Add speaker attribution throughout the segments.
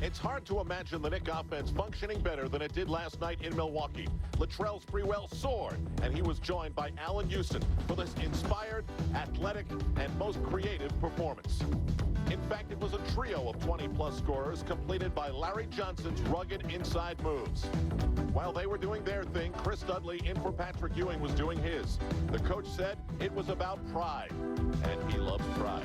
Speaker 1: It's hard to imagine the Knicks offense functioning better than it did last night in Milwaukee. Latrell Sprewell soared, and he was joined by Allen Houston for this inspired, athletic, and most creative performance. In fact, it was a trio of 20-plus scorers completed by Larry Johnson's rugged inside moves. While they were doing their thing, Chris Dudley in for Patrick Ewing was doing his. The coach said it was about pride, and he loves pride.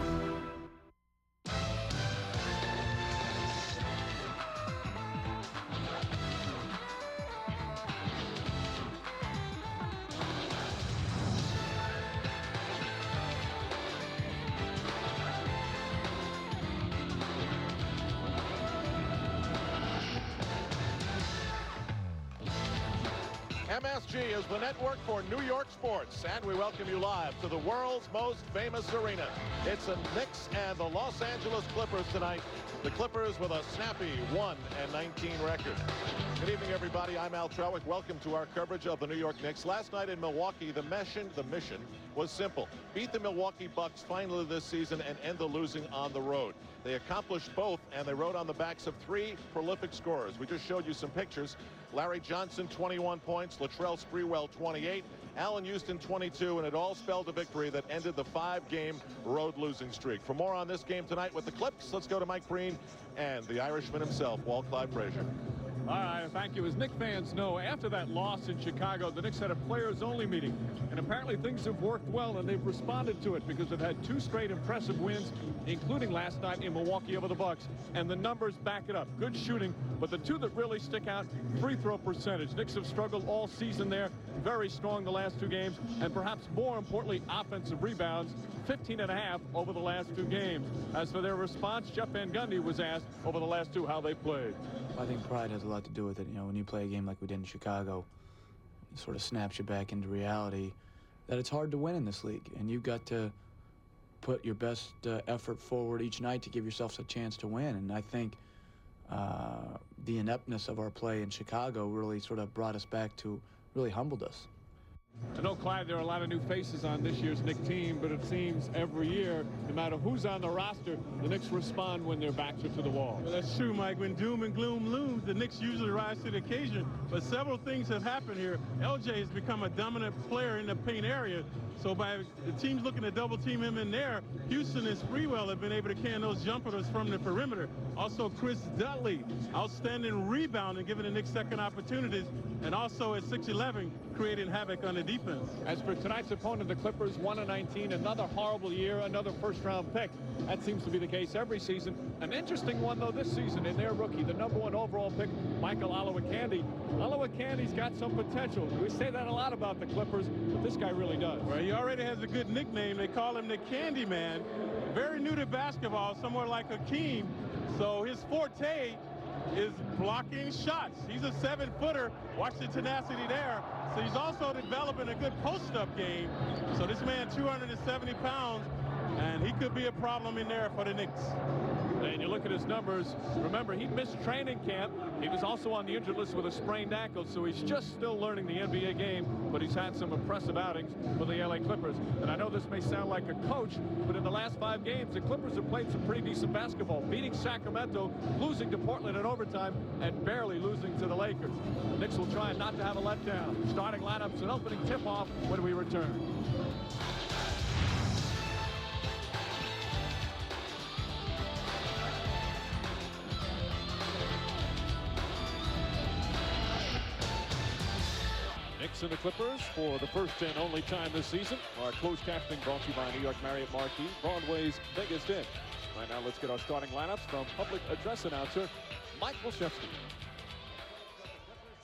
Speaker 1: MSG is the network for New York sports, and we welcome you live to the world's most famous arena. It's the Knicks and the Los Angeles Clippers tonight. The Clippers with a snappy 1-19 record. Good evening, everybody. I'm Al Trowick. Welcome to our coverage of the New York Knicks. Last night in Milwaukee, the mission was simple. Beat the Milwaukee Bucks finally this season and end the losing on the road. They accomplished both, and they rode on the backs of three prolific scorers. We just showed you some pictures. Larry Johnson, 21 points. Latrell Sprewell, 28. Allen Houston, 22. And it all spelled a victory that ended the 5-game road losing streak. For more on this game tonight with the Clips, let's go to Mike Breen and the Irishman himself, Walt Clyde Frazier.
Speaker 2: All right, thank you. As Knicks fans know, after that loss in Chicago, the Knicks had a players-only meeting. And apparently things have worked well, and they've responded to it because they've had 2 straight impressive wins, including last night in Milwaukee over the Bucks. And the numbers back it up. Good shooting, but the 2 that really stick out, free throw percentage. Knicks have struggled all season there. Very strong the last 2 games. And perhaps more importantly, offensive rebounds, 15.5 over the last 2 games. As for their response, Jeff Van Gundy was asked over the last 2 how they played.
Speaker 3: I think pride has a lot to do with it. You know, when you play a game like we did in Chicago, it sort of snaps you back into reality that it's hard to win in this league, and you've got to put your best effort forward each night to give yourself a chance to win. And I think the ineptness of our play in Chicago really sort of brought us back to, really humbled us.
Speaker 2: I know, Clyde, there are a lot of new faces on this year's Knicks team, but it seems every year, no matter who's on the roster, the Knicks respond when their backs are to the wall.
Speaker 4: Well, that's true, Mike. When doom and gloom looms, the Knicks usually rise to the occasion. But several things have happened here. LJ has become a dominant player in the paint area. So by the teams looking to double team him in there, Houston and Sprewell have been able to can those jumpers from the perimeter. Also, Chris Dudley, outstanding rebounding, giving the Knicks second opportunities. And also at 6'11", creating havoc on the defense.
Speaker 2: As for tonight's opponent, the Clippers, 1-19, another horrible year, another first-round pick. That seems to be the case every season. An interesting one, though, this season in their rookie, the #1 overall pick, Michael Olowokandi. Olowokandi's got some potential. We say that a lot about the Clippers, but this guy really does.
Speaker 4: Well, he already has a good nickname. They call him the Candy Man. Very new to basketball, somewhere like Hakeem. So his forte is blocking shots. He's a 7-footer. Watch the tenacity there. So he's also developing a good post-up game. So this man, 270 pounds, and he could be a problem in there for the Knicks.
Speaker 2: And you look at his numbers. Remember, he missed training camp. He was also on the injured list with a sprained ankle, so he's just still learning the NBA game, but he's had some impressive outings for the LA Clippers. And I know this may sound like a coach, but in the last 5 games, the Clippers have played some pretty decent basketball, beating Sacramento, losing to Portland in overtime, and barely losing to the Lakers. The Knicks will try not to have a letdown. Starting lineups and opening tip-off when we return. Knicks and the Clippers for the first and only time this season. Our closed captioning brought to you by New York Marriott Marquis, Broadway's biggest hit. Right now, let's get our starting lineups from public address announcer Mike Wilshevsky.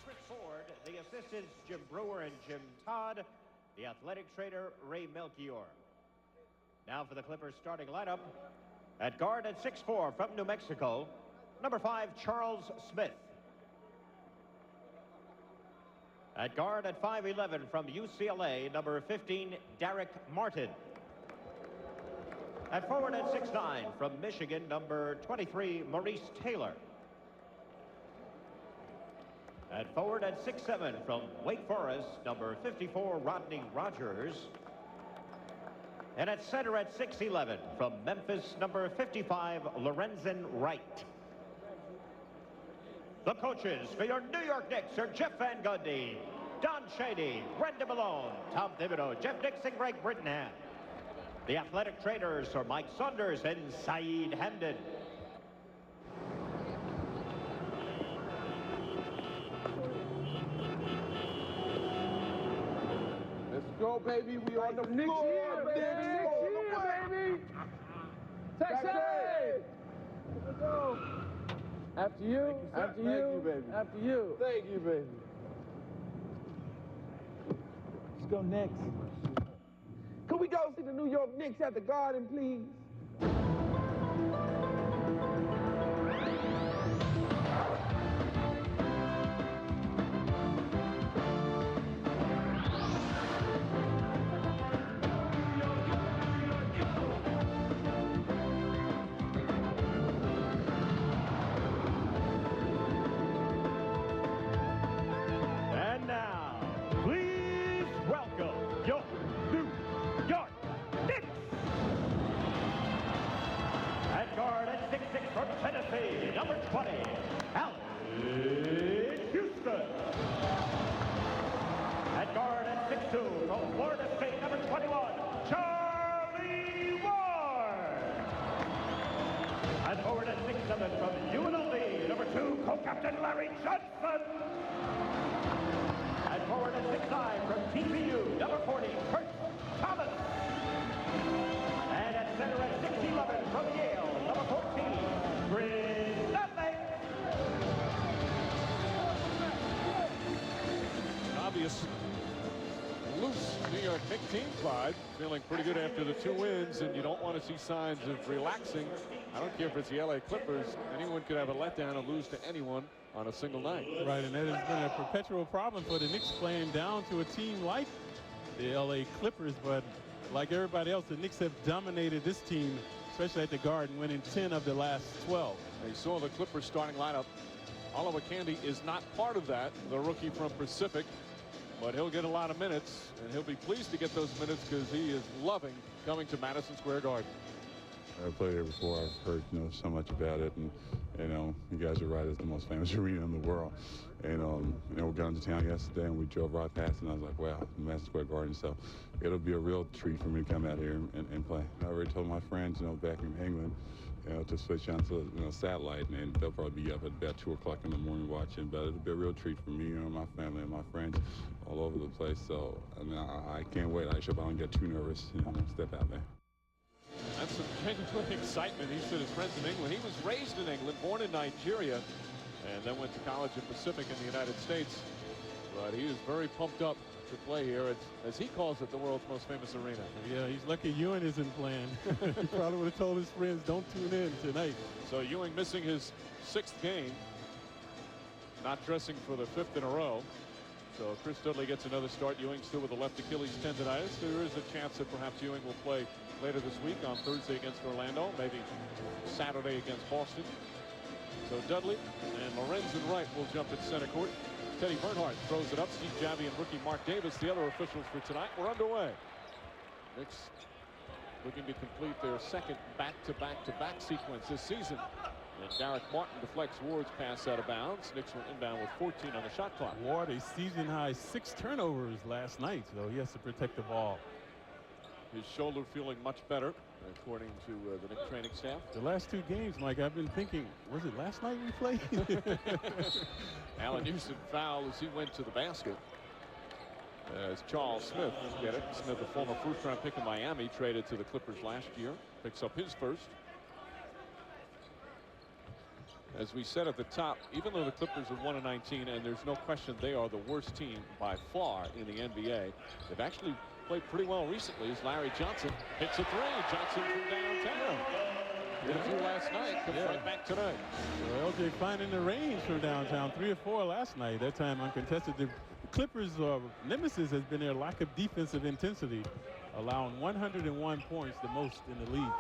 Speaker 5: Switch forward, the assistants Jim Brewer and Jim Todd, the athletic trainer Ray Melchior. Now for the Clippers starting lineup. At guard at 6'4" from New Mexico, number 5, Charles Smith. At guard at 5'11" from UCLA, number 15, Derek Martin. At forward at 6'9" from Michigan, number 23, Maurice Taylor. At forward at 6'7" from Wake Forest, number 54, Rodney Rogers. And at center at 6'11" from Memphis, number 55, Lorenzen Wright. The coaches for your New York Knicks are Jeff Van Gundy, Don Shady, Brenda Malone, Tom Thibodeau, Jeff Nixon, Greg Brittenham. The athletic trainers are Mike Saunders and Saeed Hamdan.
Speaker 6: Let's go, baby. We on the floor, baby. Next year, baby. Texas! Let's go. After you, after you, thank you, baby. After you. Thank you, baby. Let's go next. Can we go see the New York Knicks at the Garden, please?
Speaker 5: And now, please welcome your New York Knicks. At guard at 6'6" from Tennessee, number 20, Alex Houston. At guard at 6'2" from Florida State, number 21, Charlie Ward. At forward at 6'7" from UNLV, number 2, co-captain Larry Johnson. At forward at 6'9" from TCU, number 40, Kurt Thomas. And at center at 6'11" from Yale, number 14, Chris Dudley.
Speaker 2: Obvious loose New York Knicks team, Clyde, feeling pretty good after the 2 wins, and you don't want to see signs of relaxing. I don't care if it's the LA Clippers. Anyone could have a letdown and lose to anyone on a single night.
Speaker 4: Right, and that has been a perpetual problem for the Knicks, playing down to a team like the LA Clippers. But like everybody else, the Knicks have dominated this team, especially at the Garden, winning 10 of the last 12.
Speaker 2: They saw the Clippers starting lineup. Oliver Candy is not part of that, the rookie from Pacific, but he'll get a lot of minutes, and he'll be pleased to get those minutes because he is loving coming to Madison Square Garden.
Speaker 7: I've played here before. I've heard, so much about it, and you guys are right. It's the most famous arena in the world. And we got into town yesterday, and we drove right past it, and I was like, wow, Madison Square Garden. So it'll be a real treat for me to come out here and play. I already told my friends, back in England, to switch on to satellite, and they'll probably be up at about 2 o'clock in the morning watching. But it'll be a real treat for me, my family, and my friends all over the place. So I can't wait. I hope I don't get too nervous, step out there.
Speaker 2: That's some genuine excitement. He said his friends in England. He was raised in England, born in Nigeria, and then went to college in Pacific in the United States. But he is very pumped up to play here. It's, as he calls it, the world's most famous arena.
Speaker 4: Yeah, he's lucky Ewing isn't playing. He probably would have told his friends, don't tune in tonight.
Speaker 2: So Ewing missing his 6th game, not dressing for the 5th in a row. So Chris Dudley gets another start. Ewing still with a left Achilles tendonitis. There is a chance that perhaps Ewing will play later this week, on Thursday against Orlando, maybe Saturday against Boston. So Dudley and Lorenzen Wright will jump at center court. Teddy Bernhardt throws it up. Steve Javie and rookie Mark Davis, the other officials for tonight. We're underway. Knicks looking to complete their second back-to-back-to-back sequence this season. And Derek Martin deflects Ward's pass out of bounds. Knicks will inbound with 14 on the shot clock.
Speaker 4: Ward, a season-high 6 turnovers last night, so he has to protect the ball.
Speaker 2: His shoulder feeling much better, according to the Knicks training staff.
Speaker 4: The last 2 games, Mike, I've been thinking, was it last night we played?
Speaker 2: Allen Houston fouled as he went to the basket. As Charles Smith get it. Smith, a former first-round pick in Miami, traded to the Clippers last year, picks up his first. As we said at the top, even though the Clippers are 1-19, and there's no question they are the worst team by far in the NBA, they've actually played pretty well recently as Larry Johnson hits a 3. Johnson from downtown. Did a few last night, comes right back tonight.
Speaker 4: Well, LJ finding the range from downtown, 3 or 4 last night, that time uncontested. The Clippers' nemesis has been their lack of defensive intensity, allowing 101 points, the most in the league.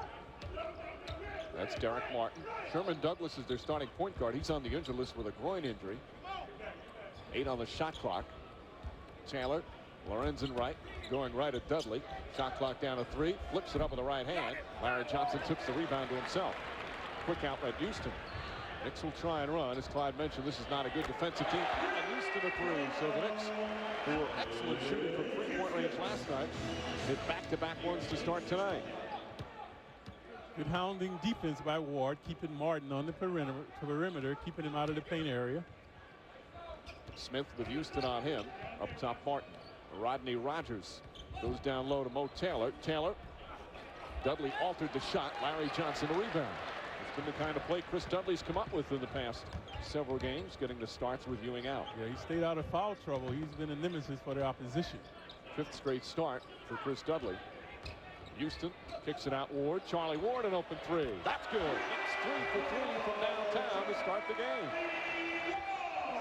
Speaker 2: That's Derek Martin. Sherman Douglas is their starting point guard. He's on the injured list with a groin injury. 8 on the shot clock. Taylor, Lorenzen Wright, going right at Dudley. Shot clock down to 3. Flips it up with the right hand. Larry Johnson tips the rebound to himself. Quick outlet, Houston. Knicks will try and run. As Clyde mentioned, this is not a good defensive team. And Houston a three. So the Knicks, who were excellent shooting from three-point range last night, hit back-to-back ones to start tonight.
Speaker 4: Good hounding defense by Ward, keeping Martin on the perimeter, keeping him out of the paint area.
Speaker 2: Smith with Houston on him. Up top, Martin. Rodney Rogers goes down low to Mo Taylor. Dudley altered the shot. Larry Johnson a rebound. It's been the kind of play Chris Dudley's come up with in the past several games, getting the starts with Ewing out.
Speaker 4: Yeah, he stayed out of foul trouble. He's been a nemesis for the opposition.
Speaker 2: 5th straight start for Chris Dudley. Houston kicks it out. Ward. Charlie Ward, an open three. That's good. It's 3 for 3 from downtown to start the game.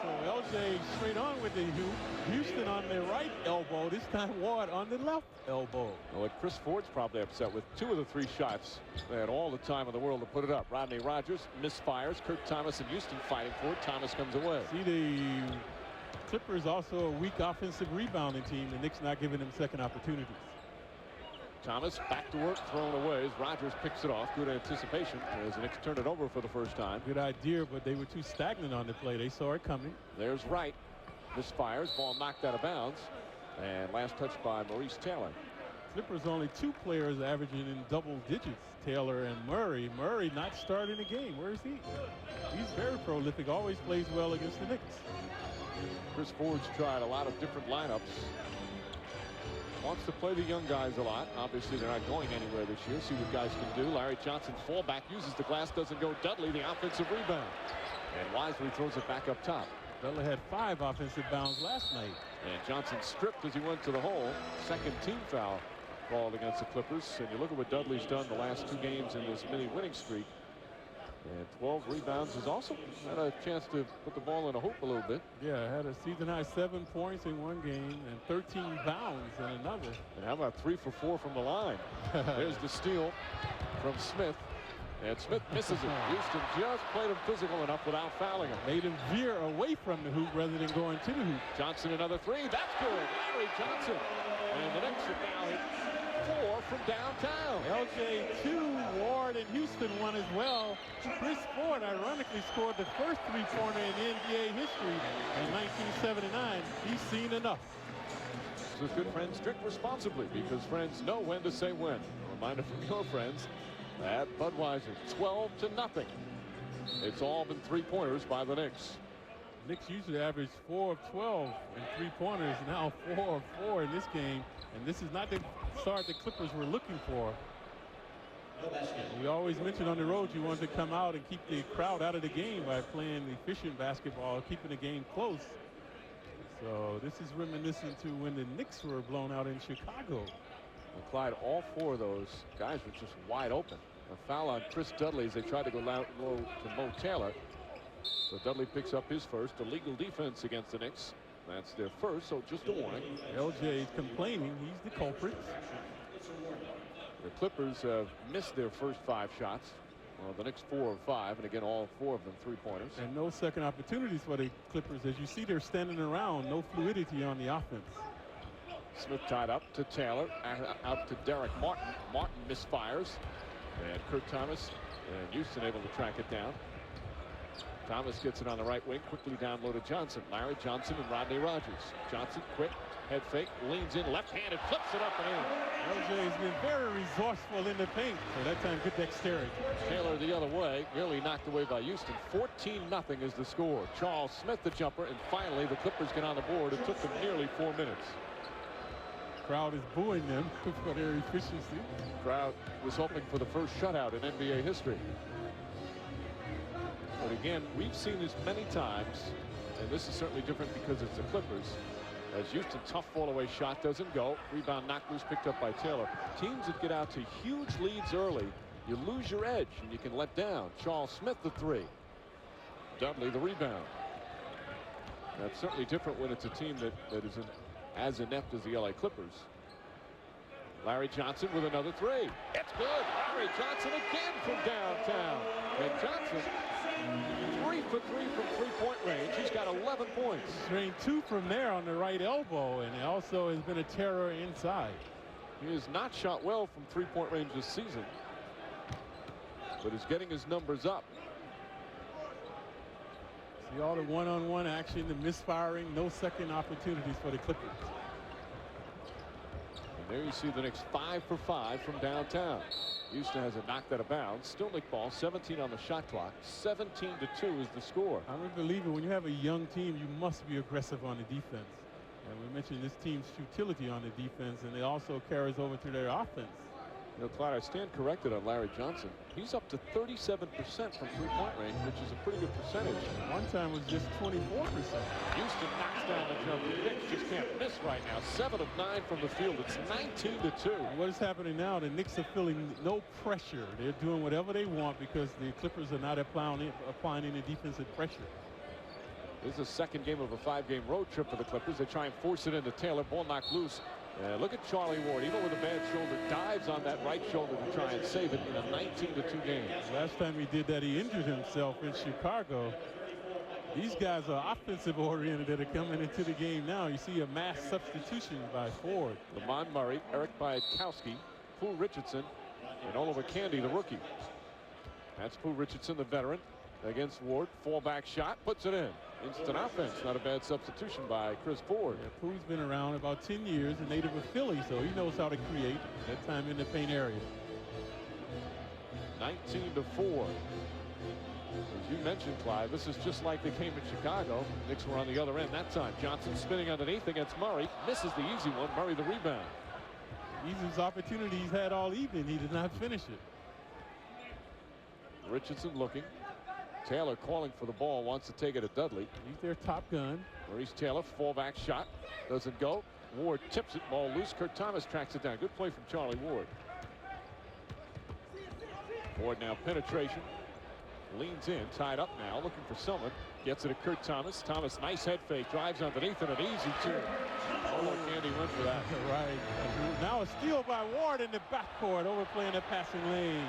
Speaker 4: So LJ straight on with the hoop. Houston on the right elbow. This time Ward on the left elbow.
Speaker 2: Well, Chris Ford's probably upset with 2 of the 3 shots. They had all the time in the world to put it up. Rodney Rogers misfires. Kirk Thomas and Houston fighting for it. Thomas comes away.
Speaker 4: See, the Clippers also a weak offensive rebounding team. The Knicks not giving them second opportunities.
Speaker 2: Thomas back to work, thrown away as Rogers picks it off. Good anticipation as the Knicks turn it over for the first time.
Speaker 4: Good idea, but they were too stagnant on the play. They saw it coming.
Speaker 2: There's Wright. Misfires. Ball knocked out of bounds. And last touch by Maurice Taylor.
Speaker 4: Clippers only 2 players averaging in double digits. Taylor and Murray. Murray not starting the game. Where is he? He's very prolific. Always plays well against the Knicks.
Speaker 2: Chris Ford's tried a lot of different lineups. Wants to play the young guys a lot. Obviously, they're not going anywhere this year. See what guys can do. Larry Johnson fallback, uses the glass, doesn't go. Dudley, the offensive rebound. And wisely throws it back up top.
Speaker 4: Dudley had 5 offensive bounds last night.
Speaker 2: And Johnson stripped as he went to the hole. Second team foul called against the Clippers. And you look at what Dudley's done the last 2 games in this mini winning streak. And 12 rebounds. Has also had a chance to put the ball in a hoop a little bit.
Speaker 4: Yeah, had a season high 7 points in 1 game and 13 bounds in another.
Speaker 2: And how about 3 for 4 from the line? There's the steal from Smith. And Smith misses it. Houston just played him physical enough without fouling him.
Speaker 4: Made him veer away from the hoop rather than going to the hoop.
Speaker 2: Johnson another 3. That's good. Larry Johnson. And the Knicks have now hit 4 from downtown.
Speaker 4: LJ 2, Ward and Houston 1 as well. Chris Ford ironically scored the first 3-pointer in NBA history in 1979. He's seen enough.
Speaker 2: So good friends drink responsibly because friends know when to say when. A reminder from your friends at Budweiser, 12-0. It's all been 3-pointers by the Knicks.
Speaker 4: Knicks usually average 4 of 12 in 3-pointers. Now 4 of 4 in this game. And this is not the start the Clippers were looking for. We always mention on the road you want to come out and keep the crowd out of the game by playing efficient basketball, keeping the game close. So this is reminiscent to when the Knicks were blown out in Chicago.
Speaker 2: And Clyde, all 4 of those guys were just wide open. A foul on Chris Dudley as they tried to go low to Mo Taylor. So Dudley picks up his first illegal defense against the Knicks. That's their first, so just a warning.
Speaker 4: LJ is complaining. He's the culprit.
Speaker 2: The Clippers have missed their first 5 shots. Well, the Knicks 4 of 5, and again, all 4 of them 3-pointers.
Speaker 4: And no second opportunities for the Clippers. As you see, they're standing around. No fluidity on the offense.
Speaker 2: Smith tied up to Taylor, out to Derek Martin. Martin misfires. And Kirk Thomas and Houston able to track it down. Thomas gets it on the right wing, quickly down low to Johnson. Larry Johnson and Rodney Rogers. Johnson, quick, head fake, leans in, left-handed, flips it up and in.
Speaker 4: LJ has been very resourceful in the paint. So that time, good dexterity.
Speaker 2: Taylor the other way, nearly knocked away by Houston. 14-0 is the score. Charles Smith the jumper, and finally the Clippers get on the board. It took them nearly 4 minutes.
Speaker 4: Crowd is booing them for their efficiency.
Speaker 2: Crowd was hoping for the first shutout in NBA history. But again, we've seen this many times, and this is certainly different because it's the Clippers. As Houston, tough fall away shot doesn't go. Rebound knocked loose, picked up by Taylor. Teams that get out to huge leads early, you lose your edge and you can let down. Charles Smith the 3. Dudley the rebound. That's certainly different when it's a team that is as inept as the LA Clippers. Larry Johnson with another 3. It's good. Larry Johnson again from downtown. And Johnson 3 for 3 from 3-point range. He's got 11 points.
Speaker 4: Drained 2 from there on the right elbow, and he also has been a terror inside.
Speaker 2: He has not shot well from 3-point range this season, but is getting his numbers up.
Speaker 4: See all the one-on-one action, the misfiring, no second opportunities for the Clippers.
Speaker 2: And there you see the Knicks 5 for 5 from downtown. Houston has it knocked out of bounds. Still Nick ball, 17 on the shot clock. 17-2 is the score.
Speaker 4: I'm a believer when you have a young team, you must be aggressive on the defense. And we mentioned this team's futility on the defense, and it also carries over to their offense.
Speaker 2: You know, Clyde, I stand corrected on Larry Johnson. He's up to 37% from three-point range, which is a pretty good percentage.
Speaker 4: One time was just 24%.
Speaker 2: Houston knocks down the jumper. The Knicks just can't miss right now. 7 of 9 from the field. It's 19-2.
Speaker 4: What is happening now, the Knicks are feeling no pressure. They're doing whatever they want because the Clippers are not applying any defensive pressure.
Speaker 2: This is the second game of a 5-game road trip for the Clippers. They try and force it into Taylor. Ball knocked loose. Look at Charlie Ward, even with a bad shoulder, dives on that right shoulder to try and save it in a 19-2 game.
Speaker 4: Last time he did that, he injured himself in Chicago. These guys are offensive oriented that are coming into the game now. You see a mass substitution by Ford.
Speaker 2: Lamont Murray, Eric Biatkowski, Pooh Richardson, and Oliver Candy, the rookie. That's Pooh Richardson, the veteran, against Ward. Fallback shot, puts it in. Instant offense. Not a bad substitution by Chris Ford.
Speaker 4: Yeah, Pooh's been around about 10 years, a native of Philly, so he knows how to create, that time in the paint area.
Speaker 2: 19-4. As you mentioned, Clyde, this is just like the game in Chicago. Knicks were on the other end that time. Johnson spinning underneath against Murray. Misses the easy one. Murray the rebound.
Speaker 4: Easy's opportunity he's had all evening. He did not finish it.
Speaker 2: Richardson looking. Taylor calling for the ball, wants to take it at Dudley.
Speaker 4: He's their top gun.
Speaker 2: Maurice Taylor, fallback shot. Doesn't go. Ward tips it, ball loose. Kurt Thomas tracks it down. Good play from Charlie Ward. Ward now penetration. Leans in, tied up now, looking for someone. Gets it to Kurt Thomas. Thomas, nice head fake, drives underneath and an easy two. Oh, Candy went for that.
Speaker 4: Right. Now a steal by Ward in the backcourt, overplaying the passing lane.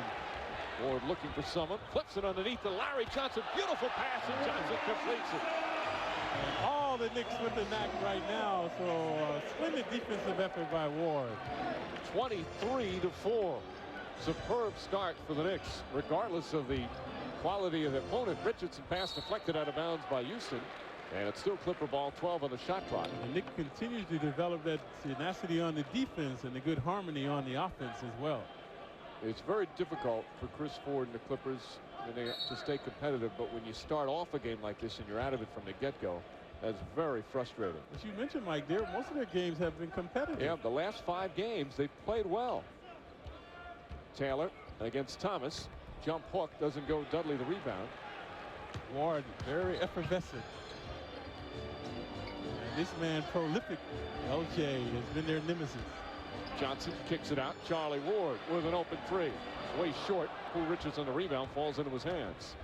Speaker 2: Ward looking for someone, flips it underneath to Larry Johnson. Beautiful pass, and Johnson completes it.
Speaker 4: And all the Knicks with the knack right now, so splendid defensive effort by Ward.
Speaker 2: 23-4. Superb start for the Knicks, regardless of the quality of the opponent. Richardson pass deflected out of bounds by Houston, and it's still Clipper ball, 12 on the shot clock.
Speaker 4: And Knicks continues to develop that tenacity on the defense and the good harmony on the offense as well.
Speaker 2: It's very difficult for Chris Ford and the Clippers to stay competitive, but when you start off a game like this and you're out of it from the get-go, that's very frustrating.
Speaker 4: As you mentioned, Mike, most of their games have been competitive.
Speaker 2: Yeah, the last 5 games they've played well. Taylor against Thomas. Jump hook, doesn't go. Dudley the rebound.
Speaker 4: Ward very effervescent. And this man prolific. LJ has been their nemesis.
Speaker 2: Johnson kicks it out. Charlie Ward with an open three. Way short. Pooh Richardson the rebound, falls into his hands.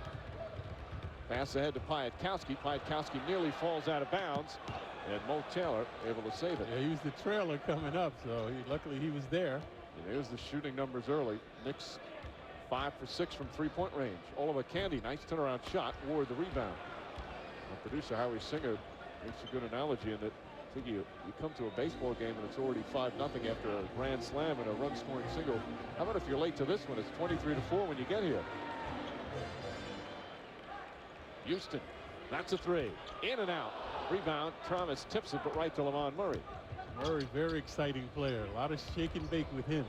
Speaker 2: Pass ahead to Piatkowski. Piatkowski nearly falls out of bounds. And Mo Taylor able to save it.
Speaker 4: Yeah, he was the trailer coming up, so luckily he was there.
Speaker 2: And there's the shooting numbers early. Knicks 5 for 6 from three-point range. Oliver Candy, nice turnaround shot. Ward the rebound. Our producer Howie Singer makes a good analogy in that I think you come to a baseball game and it's already 5-0 after a grand slam and a run-scoring single. How about if you're late to this one? It's 23-4 when you get here. Houston, that's a three. In and out. Rebound. Thomas tips it, but right to Lamont Murray.
Speaker 4: Murray, very exciting player. A lot of shake and bake with him.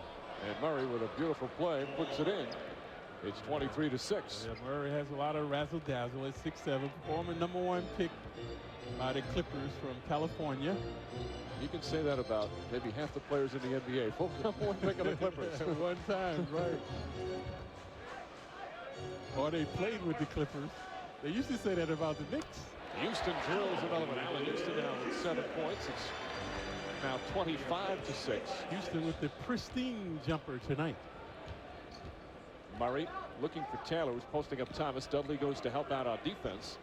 Speaker 2: And Murray with a beautiful play puts it in. It's 23-6.
Speaker 4: Yeah, Murray has a lot of razzle-dazzle at 6'7", former #1 pick by the Clippers from California.
Speaker 2: You can say that about maybe half the players in the NBA. Former #1 pick of the Clippers.
Speaker 4: At one time, right. Or they played with the Clippers. They used to say that about the Knicks.
Speaker 2: Houston drills another one. Allen Houston now with 7 points. It's now 25-6.
Speaker 4: Houston with the pristine jumper tonight.
Speaker 2: Murray looking for Taylor, who's posting up Thomas. Dudley goes to help out on defense.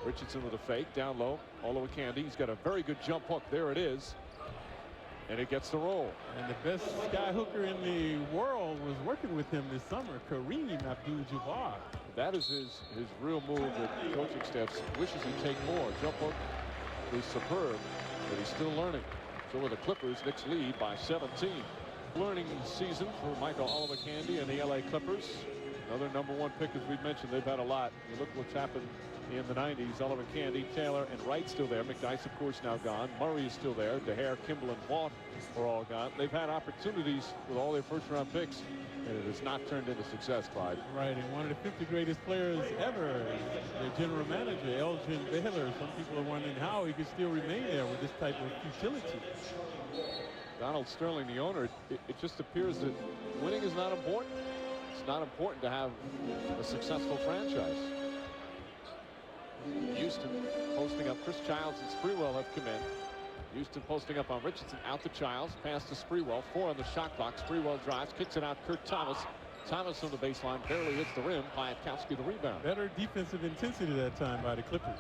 Speaker 2: Richardson with a fake down low. Oliver Candy. He's got a very good jump hook. There it is. And it gets the roll.
Speaker 4: And the best sky hooker in the world was working with him this summer, Kareem Abdul-Jabbar.
Speaker 2: That is his real move that the coaching staff wishes he'd take more. Jump hook is superb, but he's still learning. So with the Clippers, Knicks lead by 17. Learning season for Michael Oliver Candy and the LA Clippers. Another #1 pick, as we've mentioned. They've had a lot. You look what's happened in the 90s. Oliver Candy, Taylor, and Wright still there. McDyess, of course, now gone. Murray is still there. DeHare, Kimball, and Vaught are all gone. They've had opportunities with all their first-round picks, and it has not turned into success, Clyde.
Speaker 4: Right, and one of the 50 greatest players ever, their general manager, Elgin Baylor. Some people are wondering how he could still remain there with this type of futility.
Speaker 2: Donald Sterling, the owner, it just appears that winning is not important. It's not important to have a successful franchise. Houston posting up. Chris Childs and Sprewell have come in. Houston posting up on Richardson. Out to Childs. Pass to Sprewell. 4 on the shot clock. Sprewell drives. Kicks it out. Kurt Thomas. Thomas on the baseline. Barely hits the rim. Piatkowski the rebound.
Speaker 4: Better defensive intensity that time by the Clippers.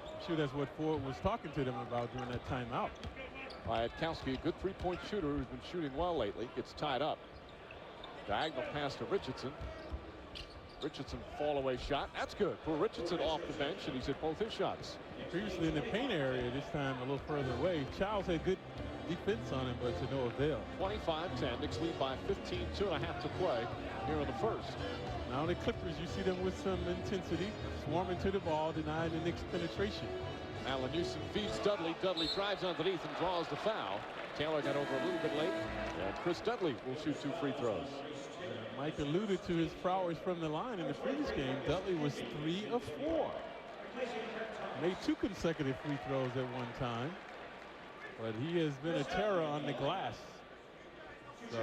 Speaker 4: I'm sure that's what Ford was talking to them about during that timeout.
Speaker 2: Piatkowski, a good three-point shooter who's been shooting well lately. Gets tied up. Diagonal pass to Richardson. Richardson fall-away shot. That's good for Richardson off the bench, and he's hit both his shots.
Speaker 4: Previously in the paint area, this time a little further away. Childs had good defense on him, but to no avail.
Speaker 2: 25-10. Knicks lead by 15. 2.5 to play here in the first.
Speaker 4: Now the Clippers, you see them with some intensity, swarming to the ball, denying the Knicks penetration.
Speaker 2: Allen Houston feeds Dudley. Dudley drives underneath and draws the foul. Taylor got over a little bit late, and Chris Dudley will shoot 2 free throws.
Speaker 4: Mike alluded to his prowess from the line in the previous game. Dudley was 3 of 4. Made 2 consecutive free throws at one time, but he has been a terror on the glass. So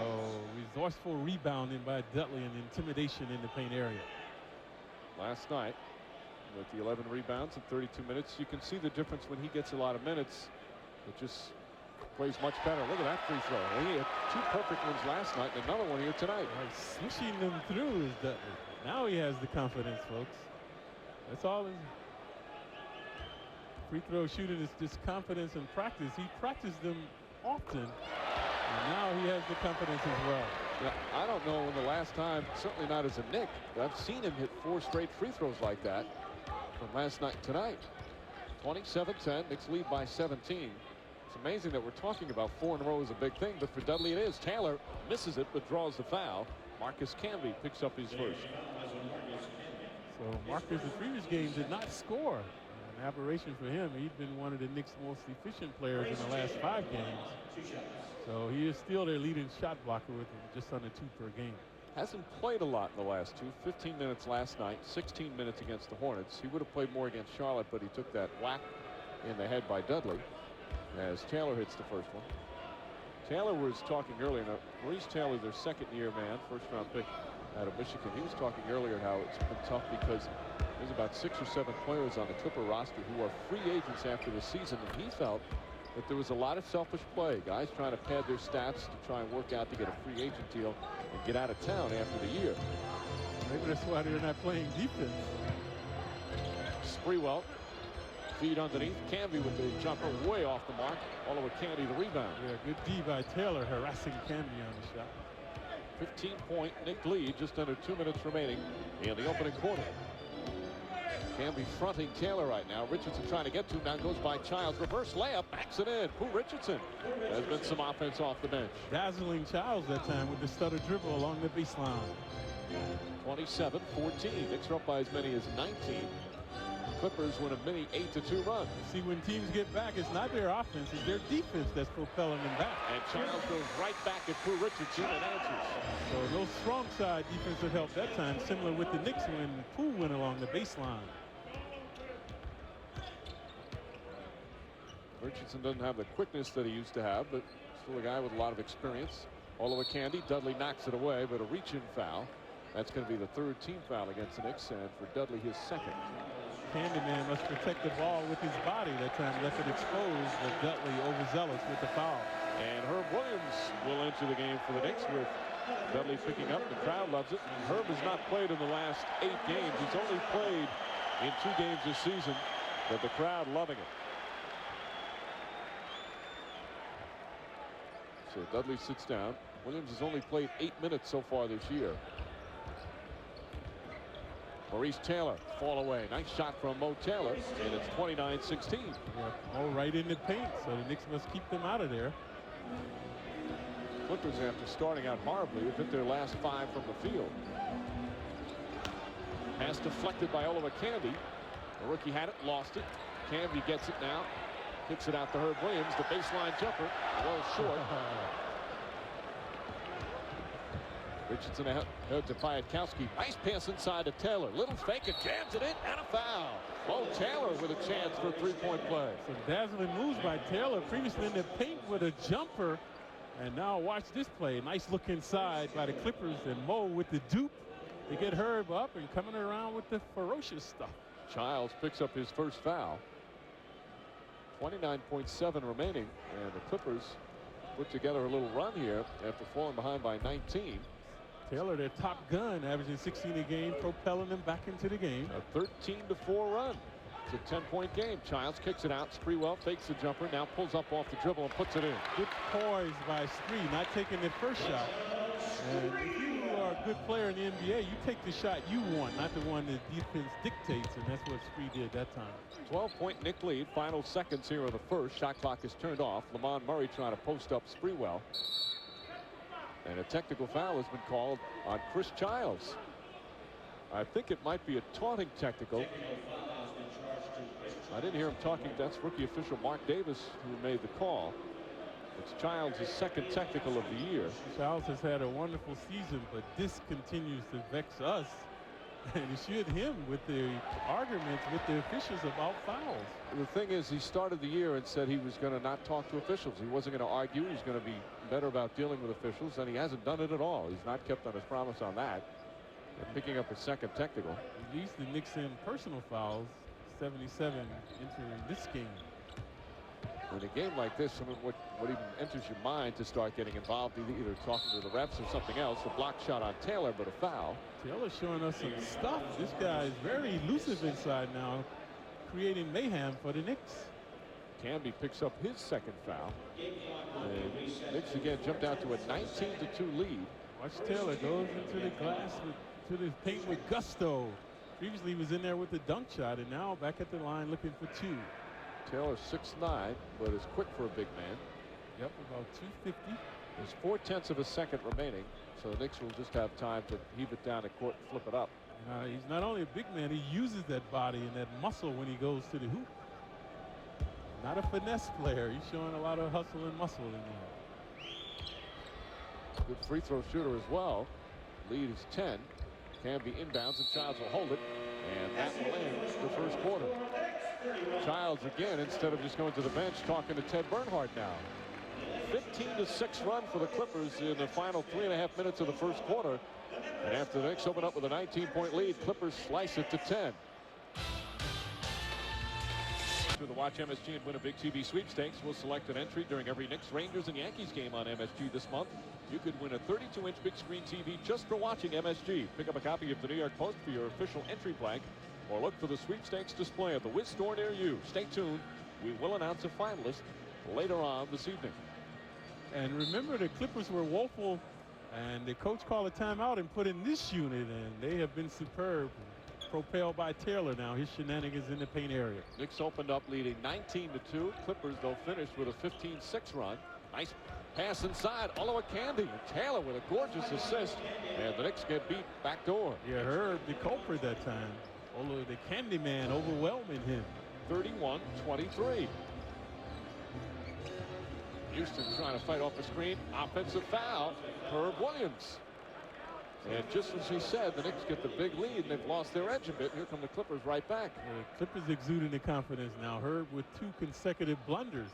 Speaker 4: resourceful rebounding by Dudley and intimidation in the paint area.
Speaker 2: Last night, with the 11 rebounds in 32 minutes, you can see the difference when he gets a lot of minutes. It just plays much better. Look at that free throw. He had 2 perfect ones last night and another one here tonight.
Speaker 4: Swishing them through is Dudley. Now he has the confidence, folks. That's all. Free throw shooting is just confidence and practice. He practiced them often, and now he has the confidence as well.
Speaker 2: Yeah, I don't know when the last time, certainly not as a Knick, but I've seen him hit 4 straight free throws like that from last night tonight. 27-10. Knicks lead by 17. It's amazing that we're talking about 4 in a row is a big thing, but for Dudley it is. Taylor misses it but draws the foul. Marcus Camby picks up his first.
Speaker 4: So Marcus, the previous game, did not score. An aberration for him. He'd been one of the Knicks' most efficient players in the last 5 games. So he is still their leading shot blocker with just under 2 per game.
Speaker 2: Hasn't played a lot in the last 2. 15 minutes last night, 16 minutes against the Hornets. He would have played more against Charlotte, but he took that whack in the head by Dudley as Taylor hits the first one. Taylor was talking earlier. Now, Maurice Taylor, their second-year man, first-round pick out of Michigan. He was talking earlier how it's been tough because there's about 6 or 7 players on the Clipper roster who are free agents after the season, and he felt that there was a lot of selfish play. Guys trying to pad their stats to try and work out to get a free agent deal and get out of town after the year.
Speaker 4: Maybe that's why they're not playing defense.
Speaker 2: Sprewell, feed underneath. Camby with the jumper way off the mark. Oliver Candy the rebound.
Speaker 4: Yeah, good D by Taylor, harassing Camby on the shot.
Speaker 2: 15-point Knick lead, just under 2 minutes remaining in the opening quarter. Camby fronting Taylor right now. Richardson trying to get to him. Now goes by Childs. Reverse layup. Backs it in. Pooh Richardson. There's been some offense off the bench.
Speaker 4: Dazzling Childs that time with the stutter dribble along the baseline.
Speaker 2: 27-14. Knicks are up by as many as 19. Clippers win a mini 8-2 run.
Speaker 4: See, when teams get back, it's not their offense, it's their defense that's propelling them back.
Speaker 2: And Childs goes right back at Pooh Richardson and answers.
Speaker 4: So no strong side defensive help that time, similar with the Knicks when Pooh went along the baseline.
Speaker 2: Richardson doesn't have the quickness that he used to have, but still a guy with a lot of experience. Oliver Candy. Dudley knocks it away, but a reach-in foul. That's going to be the 3rd team foul against the Knicks, and for Dudley, his 2nd.
Speaker 4: Candyman must protect the ball with his body that time, left it exposed, but Dudley overzealous with the foul.
Speaker 2: And Herb Williams will enter the game for the Knicks with Dudley picking up. The crowd loves it. And Herb has not played in the last 8 games. He's only played in 2 games this season, but the crowd loving it. So Dudley sits down. Williams has only played 8 minutes so far this year. Maurice Taylor, fall away. Nice shot from Mo Taylor, and it's 29-16.
Speaker 4: Yeah, Mo right in the paint, so the Knicks must keep them out of there.
Speaker 2: Clippers, after starting out horribly, have hit their last 5 from the field. Pass deflected by Oliver Canby. The rookie had it, lost it. Canby gets it now. Kicks it out to Herb Williams. The baseline jumper, well short. Richardson ahead to Piatkowski. Nice pass inside to Taylor. Little fake and jams it in and a foul. Bo Taylor with a chance for a three-point play.
Speaker 4: Some dazzling moves by Taylor. Previously in the paint with a jumper. And now watch this play. Nice look inside by the Clippers, and Mo with the dupe. They get Herb up and coming around with the ferocious stuff.
Speaker 2: Childs picks up his first foul. 29.7 remaining, and the Clippers put together a little run here after falling behind by 19.
Speaker 4: Taylor, their top gun, averaging 16 a game, propelling them back into the game.
Speaker 2: A 13-4 run. It's a 10-point game. Childs kicks it out. Sprewell fakes the jumper, now pulls up off the dribble and puts it in.
Speaker 4: Good poise by Spree, not taking the first shot. And if you are a good player in the NBA, you take the shot you want, not the one that defense dictates, and that's what Spree did that time.
Speaker 2: 12-point Knick lead. Final seconds here of the first. Shot clock is turned off. Lamont Murray trying to post up Sprewell. And a technical foul has been called on Chris Childs. I think it might be a taunting technical. I didn't hear him talking. That's rookie official Mark Davis who made the call. It's Childs' second technical of the year.
Speaker 4: Childs has had a wonderful season, but this continues to vex us. And it should him with the arguments with the officials about fouls.
Speaker 2: The thing is, he started the year and said he was going to not talk to officials. He wasn't going to argue. He's going to be better about dealing with officials, and he hasn't done it at all. He's not kept on his promise on that. And picking up his second technical.
Speaker 4: At least the Knicks in personal fouls, 77 entering this game.
Speaker 2: In a game like this, I mean, what even enters your mind to start getting involved, either talking to the refs or something else. A block shot on Taylor, but a foul.
Speaker 4: Taylor showing us some stuff. This guy is very elusive inside now, creating mayhem for the Knicks.
Speaker 2: Canby picks up his second foul. And Knicks again jumped out to a 19-2 lead.
Speaker 4: Watch Taylor goes into the glass, to the paint with gusto. Previously he was in there with the dunk shot, and now back at the line looking for two.
Speaker 2: Taylor 6'9", but is quick for a big man.
Speaker 4: Yep, about 250.
Speaker 2: There's 0.4 of a second remaining, so the Knicks will just have time to heave it down the court and flip it up.
Speaker 4: He's not only a big man, he uses that body and that muscle when he goes to the hoop. Not a finesse player. He's showing a lot of hustle and muscle in there.
Speaker 2: Good free throw shooter as well. Lead is 10. Canby inbounds, and Childs will hold it, and that will end the first quarter. Childs again, instead of just going to the bench, talking to Ted Bernhardt now. 15-6 run for the Clippers in the final 3.5 minutes of the first quarter. And after the Knicks open up with a 19-point lead, Clippers slice it to 10. To the Watch MSG and win a big TV sweepstakes. We'll select an entry during every Knicks, Rangers, and Yankees game on MSG this month. You could win a 32-inch big screen TV just for watching MSG. Pick up a copy of the New York Post for your official entry blank, or look for the sweepstakes display at the Wiz store near you. Stay tuned. We will announce a finalist later on this evening.
Speaker 4: And remember, the Clippers were woeful, and the coach called a timeout and put in this unit, and they have been superb. Propelled by Taylor now. His shenanigans in the paint area.
Speaker 2: Knicks opened up leading 19-2. Clippers, though, finished with a 15-6 run. Nice pass inside. Oliver Candy. And Taylor with a gorgeous assist. And the Knicks get beat backdoor.
Speaker 4: Yeah, Herb, the culprit that time. Although the Candy man overwhelming him.
Speaker 2: 31-23. Houston trying to fight off the screen. Offensive foul. Herb Williams. And just as he said, the Knicks get the big lead, and they've lost their edge a bit. Here come the Clippers right back.
Speaker 4: The Clippers exuding the confidence now. Herb with 2 consecutive blunders.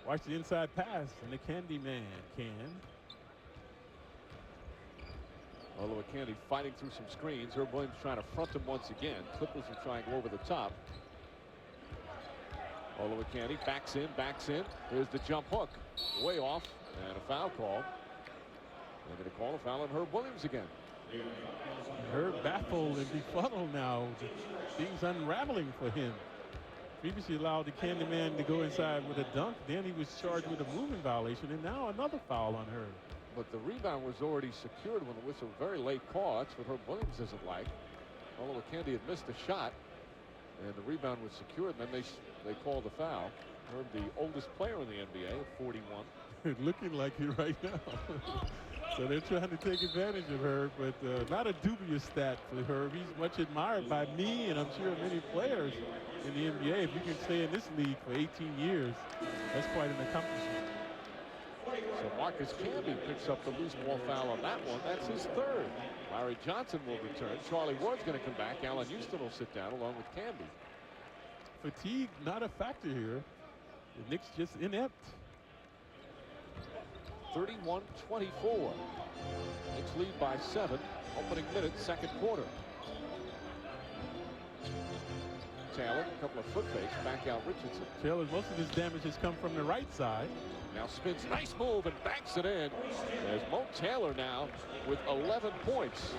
Speaker 4: Watch the inside pass, and the Candy man can.
Speaker 2: Oliver Candy fighting through some screens. Herb Williams trying to front him once again. Clippers are trying to go over the top. Oliver Candy backs in. Here's the jump hook. Way off, and a foul call. They're going to call a foul on Herb Williams again.
Speaker 4: Herb baffled and befuddled now. Things unraveling for him. Previously allowed the Candy man to go inside with a dunk. Then he was charged with a movement violation, and now another foul on Herb.
Speaker 2: But the rebound was already secured when the whistle. Very late call. That's what Herb Williams isn't like. Oliver Candy had missed a shot, and the rebound was secured, and then they called the foul. Herb, the oldest player in the NBA at 41.
Speaker 4: Looking like it right now. So they're trying to take advantage of Herb, but not a dubious stat for Herb. He's much admired by me, and I'm sure many players in the NBA. If you can stay in this league for 18 years, that's quite an accomplishment.
Speaker 2: So Marcus Camby picks up the loose ball foul on that one. That's his third. Larry Johnson will return. Charlie Ward's going to come back. Allen Houston will sit down along with Camby.
Speaker 4: Fatigue not a factor here. The Knicks just inept.
Speaker 2: 31-24. Knicks lead by 7. Opening minute, second quarter. Taylor, a couple of foot fakes, back out Richardson.
Speaker 4: Taylor, most of his damage has come from the right side.
Speaker 2: Now spins, nice move, and banks it in. There's Mo Taylor now with 11 points.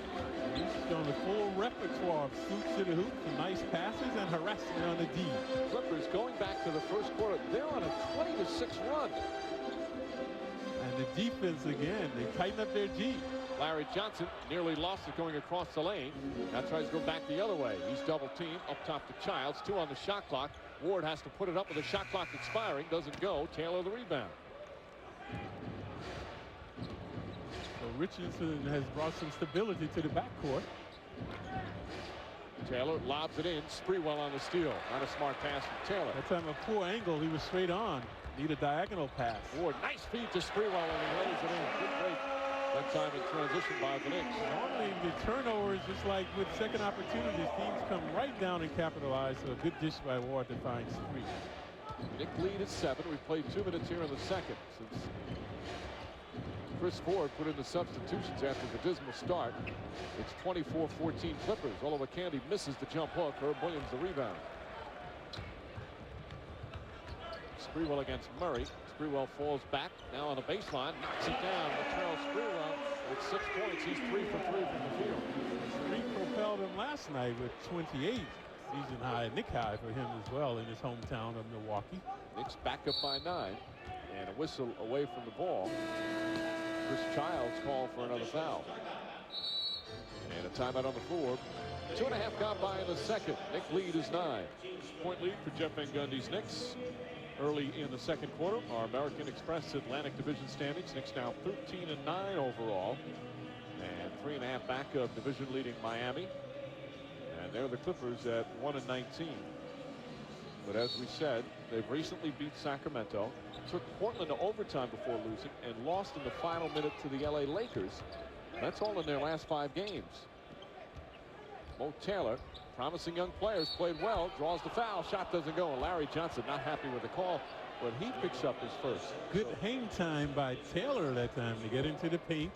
Speaker 4: He's shown a full repertoire of swoops to the hoop, some nice passes, and harassment on the D.
Speaker 2: Clippers going back to the first quarter. They're on a 20-6 run.
Speaker 4: And the defense again, they tighten up their D.
Speaker 2: Larry Johnson nearly lost it going across the lane. Now tries to go back the other way. He's double teamed up top to Childs. 2 on the shot clock. Ward has to put it up with the shot clock expiring. Doesn't go. Taylor the rebound.
Speaker 4: So Richardson has brought some stability to the backcourt.
Speaker 2: Taylor lobs it in. Sprewell on the steal. Not a smart pass from Taylor.
Speaker 4: That time a poor angle. He was straight on. Need a diagonal pass.
Speaker 2: Ward, nice feed to Sprewell, and he lays it in. Good break. That time in transition by the Knicks.
Speaker 4: Normally the turnovers, just like with second opportunities, teams come right down and capitalize. So a good dish by Ward to find Spree.
Speaker 2: Knick lead at 7. We've played 2 minutes here in the second since Chris Ford put in the substitutions after the dismal start. It's 24-14 Clippers. Oliver Candy misses the jump hook. Herb Williams the rebound. Sprewell against Murray. Sprewell falls back now on the baseline, knocks it down. Latrell Sprewell with 6 points. He's 3 for 3 from the field.
Speaker 4: Spree propelled him last night with 28. Season high, Knick high for him as well in his hometown of Milwaukee.
Speaker 2: Knicks back up by 9, and a whistle away from the ball. Chris Childs called for another foul. And a timeout on the floor. 2.5 gone by in the second. Knick lead is 9. Point lead for Jeff Van Gundy's Knicks. Early in the second quarter, our American Express Atlantic Division standings. Knicks now 13-9 overall, and 3.5 back of division leading Miami. And they're the Clippers at 1-19. But as we said, they've recently beat Sacramento, took Portland to overtime before losing, and lost in the final minute to the LA Lakers. That's all in their last 5 games. Mo Taylor, promising young players, played well, draws the foul, shot doesn't go, and Larry Johnson not happy with the call, but he picks up his first.
Speaker 4: Good hang time by Taylor that time to get into the paint.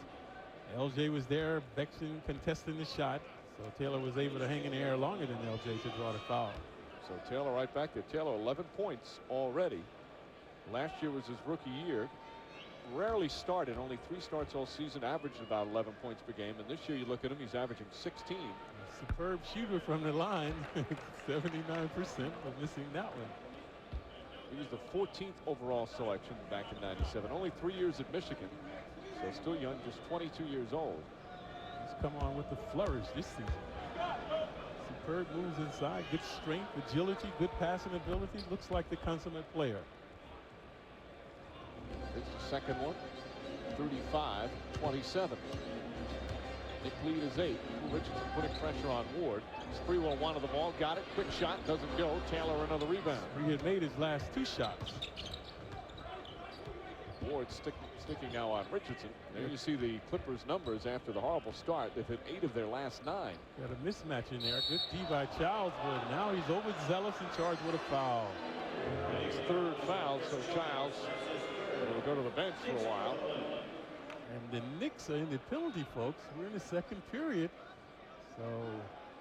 Speaker 4: LJ was there, Beckton contesting the shot, so Taylor was able to hang in the air longer than LJ to draw the foul.
Speaker 2: So Taylor right back there. Taylor 11 points already. Last year was his rookie year. Rarely started, only 3 starts all season, averaged about 11 points per game, and this year you look at him, he's averaging 16.
Speaker 4: Superb shooter from the line, 79%, but missing that one.
Speaker 2: He was the 14th overall selection back in '97. Only 3 years at Michigan, so still young, just 22 years old.
Speaker 4: He's come on with the flourish this season. Superb moves inside, good strength, agility, good passing ability. Looks like the consummate player.
Speaker 2: It's the second one, 35-27. Knick lead is 8. Richardson putting pressure on Ward. Sprewell wanted the ball, got it, quick shot, doesn't go. Taylor another rebound.
Speaker 4: He had made his last 2 shots.
Speaker 2: Ward sticking now on Richardson. There you see the Clippers numbers after the horrible start. They've hit 8 of their last 9.
Speaker 4: Got a mismatch in there. Good D by Childs, but now he's overzealous and charged with a foul.
Speaker 2: And his 3rd foul, so Childs will go to the bench for a while.
Speaker 4: And the Knicks are in the penalty, folks. We're in the second period. So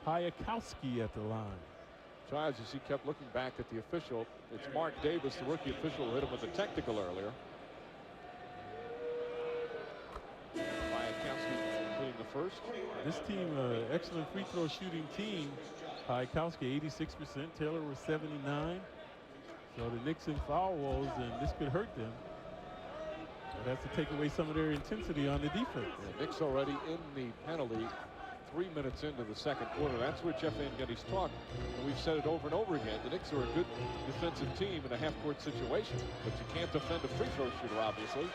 Speaker 4: Hayakowski at the line.
Speaker 2: Childs, as he kept looking back at the official, it's Mark Davis, the rookie official, who hit him with a technical earlier. Hayakowski hitting the first.
Speaker 4: This team, excellent free throw shooting team. Hayakowski 86%. Taylor was 79. So the Knicks in foul woes, and this could hurt them. But that's to take away some of their intensity on the defense.
Speaker 2: Yeah, Knicks already in the penalty 3 minutes into the second quarter. That's where Jeff Van Gundy's talking. And we've said it over and over again. The Knicks are a good defensive team in a half-court situation, but you can't defend a free throw shooter, obviously.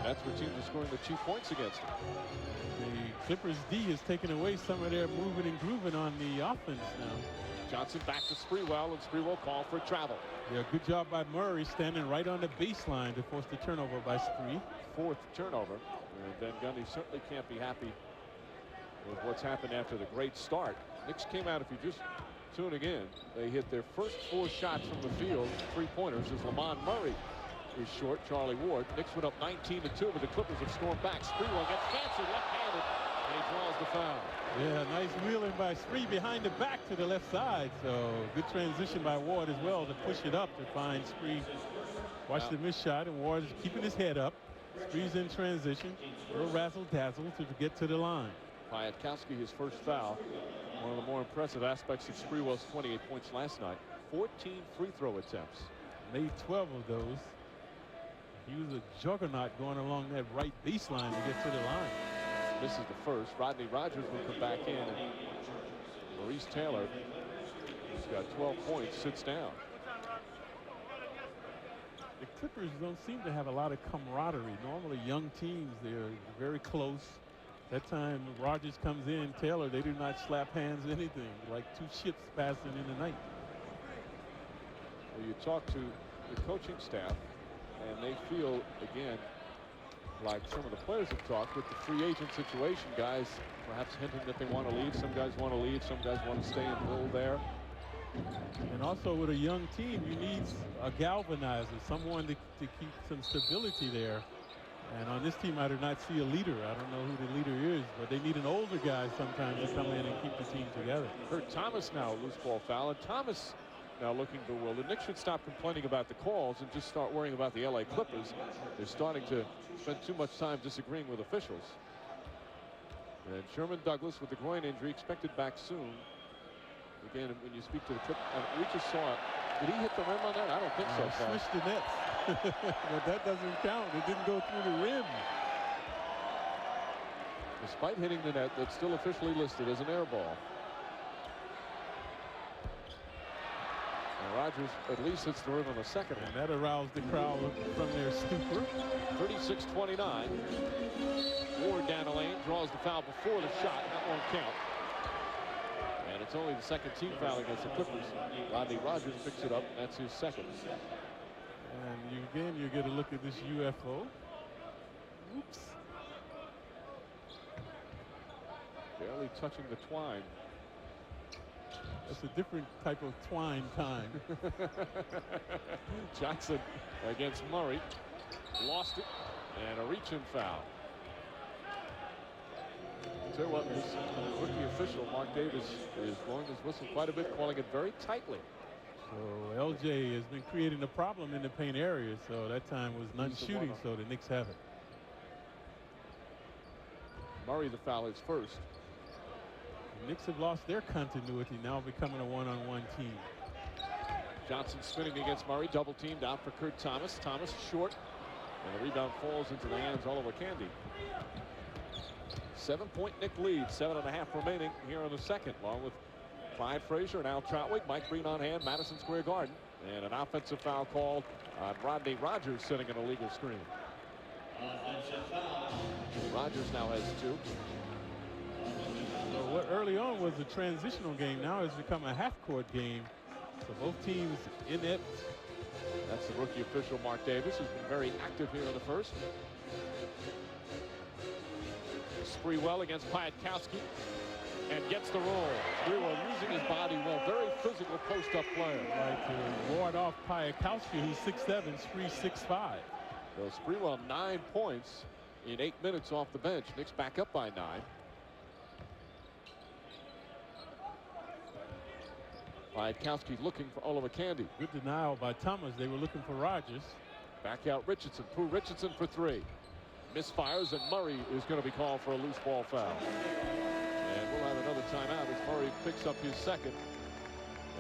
Speaker 2: That's where teams are scoring the 2 points against them.
Speaker 4: The Clippers D has taken away some of their moving and grooving on the offense now.
Speaker 2: Johnson back to Sprewell, and Sprewell called for travel.
Speaker 4: Yeah, good job by Murray standing right on the baseline to force the turnover by Spree.
Speaker 2: 4th turnover. And Van Gundy certainly can't be happy with what's happened after the great start. Knicks came out, if you're just tuning in, they hit their first 4 shots from the field, 3-pointers, as Lamont Murray is short. Charlie Ward. Knicks went up 19-2, but the Clippers have stormed back. Sprewell gets fancy left-handed, and he draws the foul.
Speaker 4: Yeah, nice wheeling by Spree behind the back to the left side. So good transition by Ward as well to push it up to find Spree. Watch the missed shot, and Ward is keeping his head up. Spree's in transition. A little razzle-dazzle to get to the line.
Speaker 2: Piatkowski, his first foul. One of the more impressive aspects of Sprewell's 28 points last night. 14 free throw attempts.
Speaker 4: Made 12 of those. He was a juggernaut going along that right baseline to get to the line.
Speaker 2: This is the first. Rodney Rogers will come back in. And Maurice Taylor, who's got 12 points, sits down.
Speaker 4: The Clippers don't seem to have a lot of camaraderie. Normally young teams, they're very close. That time Rogers comes in, Taylor, they do not slap hands, anything. Like 2 ships passing in the night.
Speaker 2: Well, you talk to the coaching staff, and they feel, again, like some of the players have talked with the free agent situation. Guys perhaps hinting that they want to leave. Some guys want to leave. Some guys want to stay and build there.
Speaker 4: And also with a young team, you need a galvanizer, someone to keep some stability there. And on this team, I do not see a leader. I don't know who the leader is, but they need an older guy sometimes to come in and keep the team together.
Speaker 2: Kurt Thomas now a loose ball foul, and Thomas now looking bewildered. Knicks should stop complaining about the calls and just start worrying about the LA Clippers. They're starting to spend too much time disagreeing with officials. And Sherman Douglas with the groin injury expected back soon. Again, when you speak to the Clippers, we just saw it. Did he hit the rim on that? I don't think so.
Speaker 4: Swished the nets. But that doesn't count. It didn't go through the rim.
Speaker 2: Despite hitting the net, that's still officially listed as an air ball. And Rogers at least hits the rim on the second.
Speaker 4: And that aroused the crowd from their stupor.
Speaker 2: 36-29. Ward down the lane, draws the foul before the shot. That won't count. And it's only the second team foul against the Clippers. Rodney Rogers picks it up. That's his second.
Speaker 4: And you get a look at this UFO. Oops.
Speaker 2: Barely touching the twine.
Speaker 4: That's a different type of twine time.
Speaker 2: Johnson against Murray. Lost it. And a reach-in foul. I'll tell you what, this rookie official, Mark Davis, is blowing his whistle quite a bit, calling it very tightly.
Speaker 4: So LJ has been creating a problem in the paint area, so that time was none shooting, so the Knicks have it.
Speaker 2: Murray, the foul is first.
Speaker 4: The Knicks have lost their continuity, now becoming a one-on-one team.
Speaker 2: Johnson spinning against Murray, double teamed out for Kurt Thomas. Thomas short, and the rebound falls into the hands of Oliver Candy. 7-point Knick lead, 7.5 remaining here in the second, along with Clyde Frazier and Al Troutwig, Mike Breen on hand, Madison Square Garden, and an offensive foul called on Rodney Rogers setting an illegal screen. Rogers now has 2.
Speaker 4: So what early on was a transitional game now has become a half-court game. So both teams inept.
Speaker 2: That's the rookie official, Mark Davis, who's been very active here in the first. Sprewell against Piatkowski and gets the roll. Sprewell using his body well. Very physical post-up player.
Speaker 4: Right to ward off Piatkowski, who's 6'7", Spree 6'5".
Speaker 2: So Sprewell 9 points in 8 minutes off the bench. Knicks back up by 9. Piatkowski looking for Oliver Candy.
Speaker 4: Good denial by Thomas. They were looking for Rogers.
Speaker 2: Back out Richardson. Pooh Richardson for 3. Misfires, and Murray is going to be called for a loose ball foul. And we'll have another timeout as Murray picks up his second.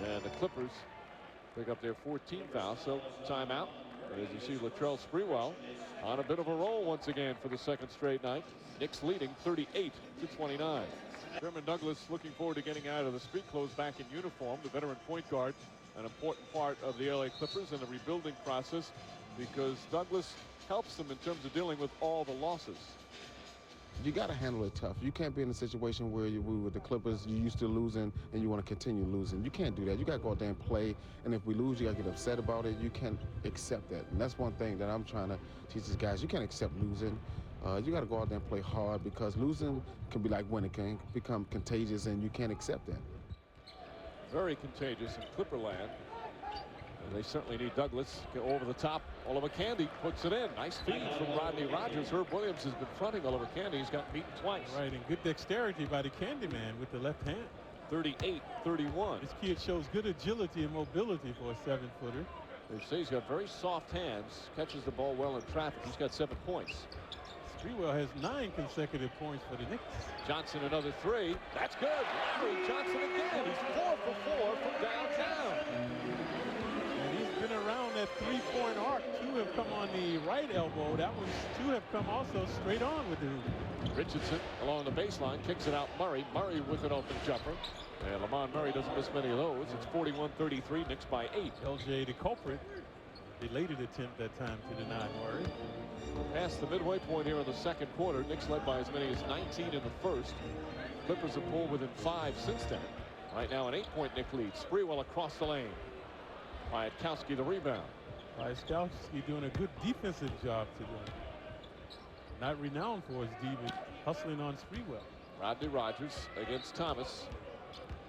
Speaker 2: And the Clippers pick up their 14th foul. So timeout. And as you see, Latrell Sprewell on a bit of a roll once again for the second straight night. Knicks leading 38-29. Sherman Douglas looking forward to getting out of the street clothes back in uniform. The veteran point guard, an important part of the LA Clippers in the rebuilding process, because Douglas helps them in terms of dealing with all the losses?
Speaker 8: You got to handle it tough. You can't be in a situation where with the Clippers, you're used to losing and you want to continue losing. You can't do that. You got to go out there and play. And if we lose, you got to get upset about it. You can't accept that. And that's one thing that I'm trying to teach these guys. You can't accept losing. You got to go out there and play hard, because losing can be like winning, can become contagious, and you can't accept that.
Speaker 2: Very contagious in Clipperland. And they certainly need Douglas. Get over the top. Oliver Candy puts it in. Nice feed from Rodney Rogers. Herb Williams has been fronting Oliver Candy. He's got beaten twice.
Speaker 4: Right, and good dexterity by the Candy Man with the left hand.
Speaker 2: 38-31.
Speaker 4: This kid shows good agility and mobility for a 7-footer.
Speaker 2: They say he's got very soft hands. Catches the ball well in traffic. He's got 7 points.
Speaker 4: Sprewell has 9 consecutive points for the Knicks.
Speaker 2: Johnson another 3. That's good. Larry Johnson again. He's 4 for 4 from downtown.
Speaker 4: And he's been around that 3-point arc. 2 have come on the right elbow. That was 2 have come also straight on with the hoop.
Speaker 2: Richardson along the baseline kicks it out. Murray with an open jumper. And Lamont Murray doesn't miss many of those. It's 41-33. Knicks by 8.
Speaker 4: LJ the culprit. Belated attempt that time to deny Murray.
Speaker 2: Past the midway point here in the second quarter. Knicks led by as many as 19 in the first. Clippers have pulled within 5 since then. Right now an 8-point Knick lead. Sprewell across the lane. Kwiatkowski the rebound.
Speaker 4: Kwiatkowski doing a good defensive job today. Not renowned for his D, but hustling on Sprewell.
Speaker 2: Rodney Rogers against Thomas.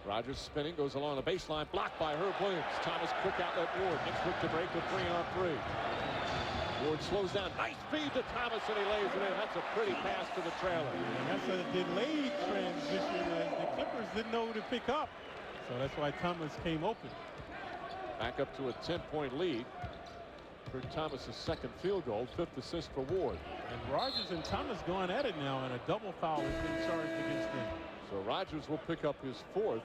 Speaker 2: Rogers spinning, goes along the baseline, blocked by Herb Williams. Thomas quick outlet Ward. Knicks with the break with 3-on-3. Ward slows down. Nice feed to Thomas, and he lays it in. That's a pretty pass to the trailer.
Speaker 4: And that's a delayed transition that the Clippers didn't know who to pick up. So that's why Thomas came open.
Speaker 2: Back up to a 10-point lead for Thomas's second field goal, 5th assist for Ward.
Speaker 4: And Rogers and Thomas going at it now, and a double foul has been charged against them.
Speaker 2: So Rogers will pick up his 4th,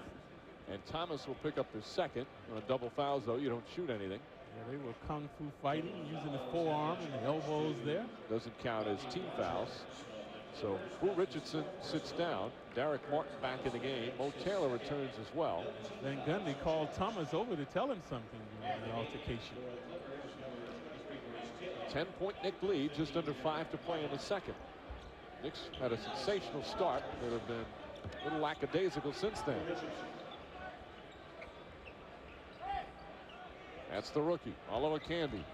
Speaker 2: and Thomas will pick up his 2nd. On a double fouls, though, you don't shoot anything.
Speaker 4: Yeah, they were kung fu fighting, using the forearm and the elbows there.
Speaker 2: Doesn't count as team fouls. So Boo Richardson sits down. Derek Martin back in the game. Mo Taylor returns as well.
Speaker 4: Van Gundy called Thomas over to tell him something during the altercation.
Speaker 2: 10-point Knick lead, just under 5 to play in the second. Knicks had a sensational start. That have been a little lackadaisical since then. That's the rookie, Oliver Candy.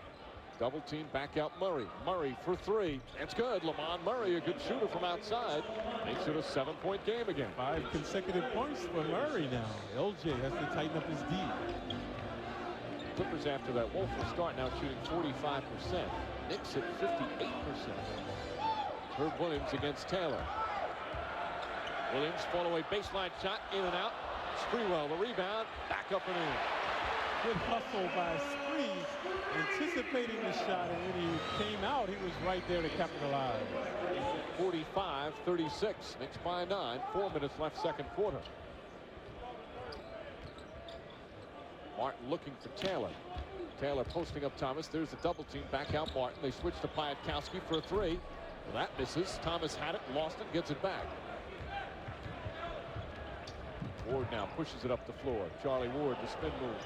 Speaker 2: Double team, back out Murray. Murray for 3. That's good. Lamont Murray, a good shooter from outside. Makes it a 7-point game again.
Speaker 4: 5 consecutive points for Murray now. LJ has to tighten up his D.
Speaker 2: Clippers after that woeful start now shooting 45%. Knicks at 58%. Herb Williams against Taylor. Williams fall away baseline shot, in and out. Sprewell the rebound, back up and in.
Speaker 4: Good hustle by Spree, anticipating the shot, and when he came out, he was right there to capitalize.
Speaker 2: 45-36. Knicks by 9. 4 minutes left second quarter. Martin looking for Taylor. Taylor posting up Thomas. There's a double team. Back out Martin. They switch to Kwiatkowski for a 3. Well, that misses. Thomas had it, lost it, gets it back. Ward now pushes it up the floor. Charlie Ward, the spin move.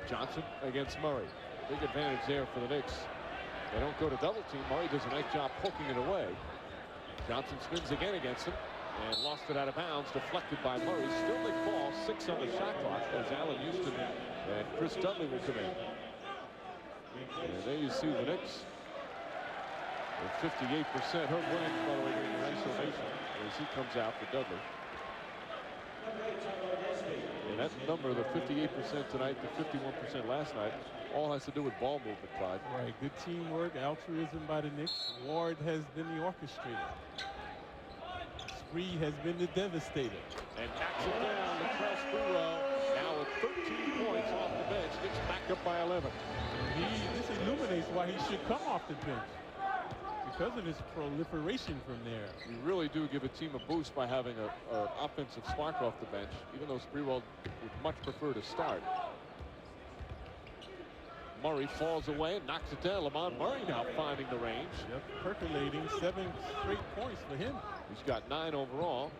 Speaker 2: Johnson against Murray. Big advantage there for the Knicks. They don't go to double team. Murray does a nice job poking it away. Johnson spins again against him and lost it out of bounds, deflected by Murray. Still they call 6 on the shot clock as Allen Houston and Chris Dudley will come in. And there you see the Knicks with 58%. Herb Williams, by the way, getting an isolation as he comes out for Dudley. And that number, the 58% tonight, the 51% last night, all has to do with ball movement, Clyde.
Speaker 4: Right, good teamwork, altruism by the Knicks. Ward has been the orchestrator. Spree has been the devastator.
Speaker 2: And knocks it down. Latrell Sprewell now with 13 points off the bench. Knicks back up by 11.
Speaker 4: This illuminates why he should come off the bench, because of his proliferation from there.
Speaker 2: You really do give a team a boost by having an offensive spark off the bench, even though Sprewell would much prefer to start. Murray falls away and knocks it down. Lamont Murray now finding the range.
Speaker 4: Yep, percolating. 7 straight points for him.
Speaker 2: He's got 9 overall.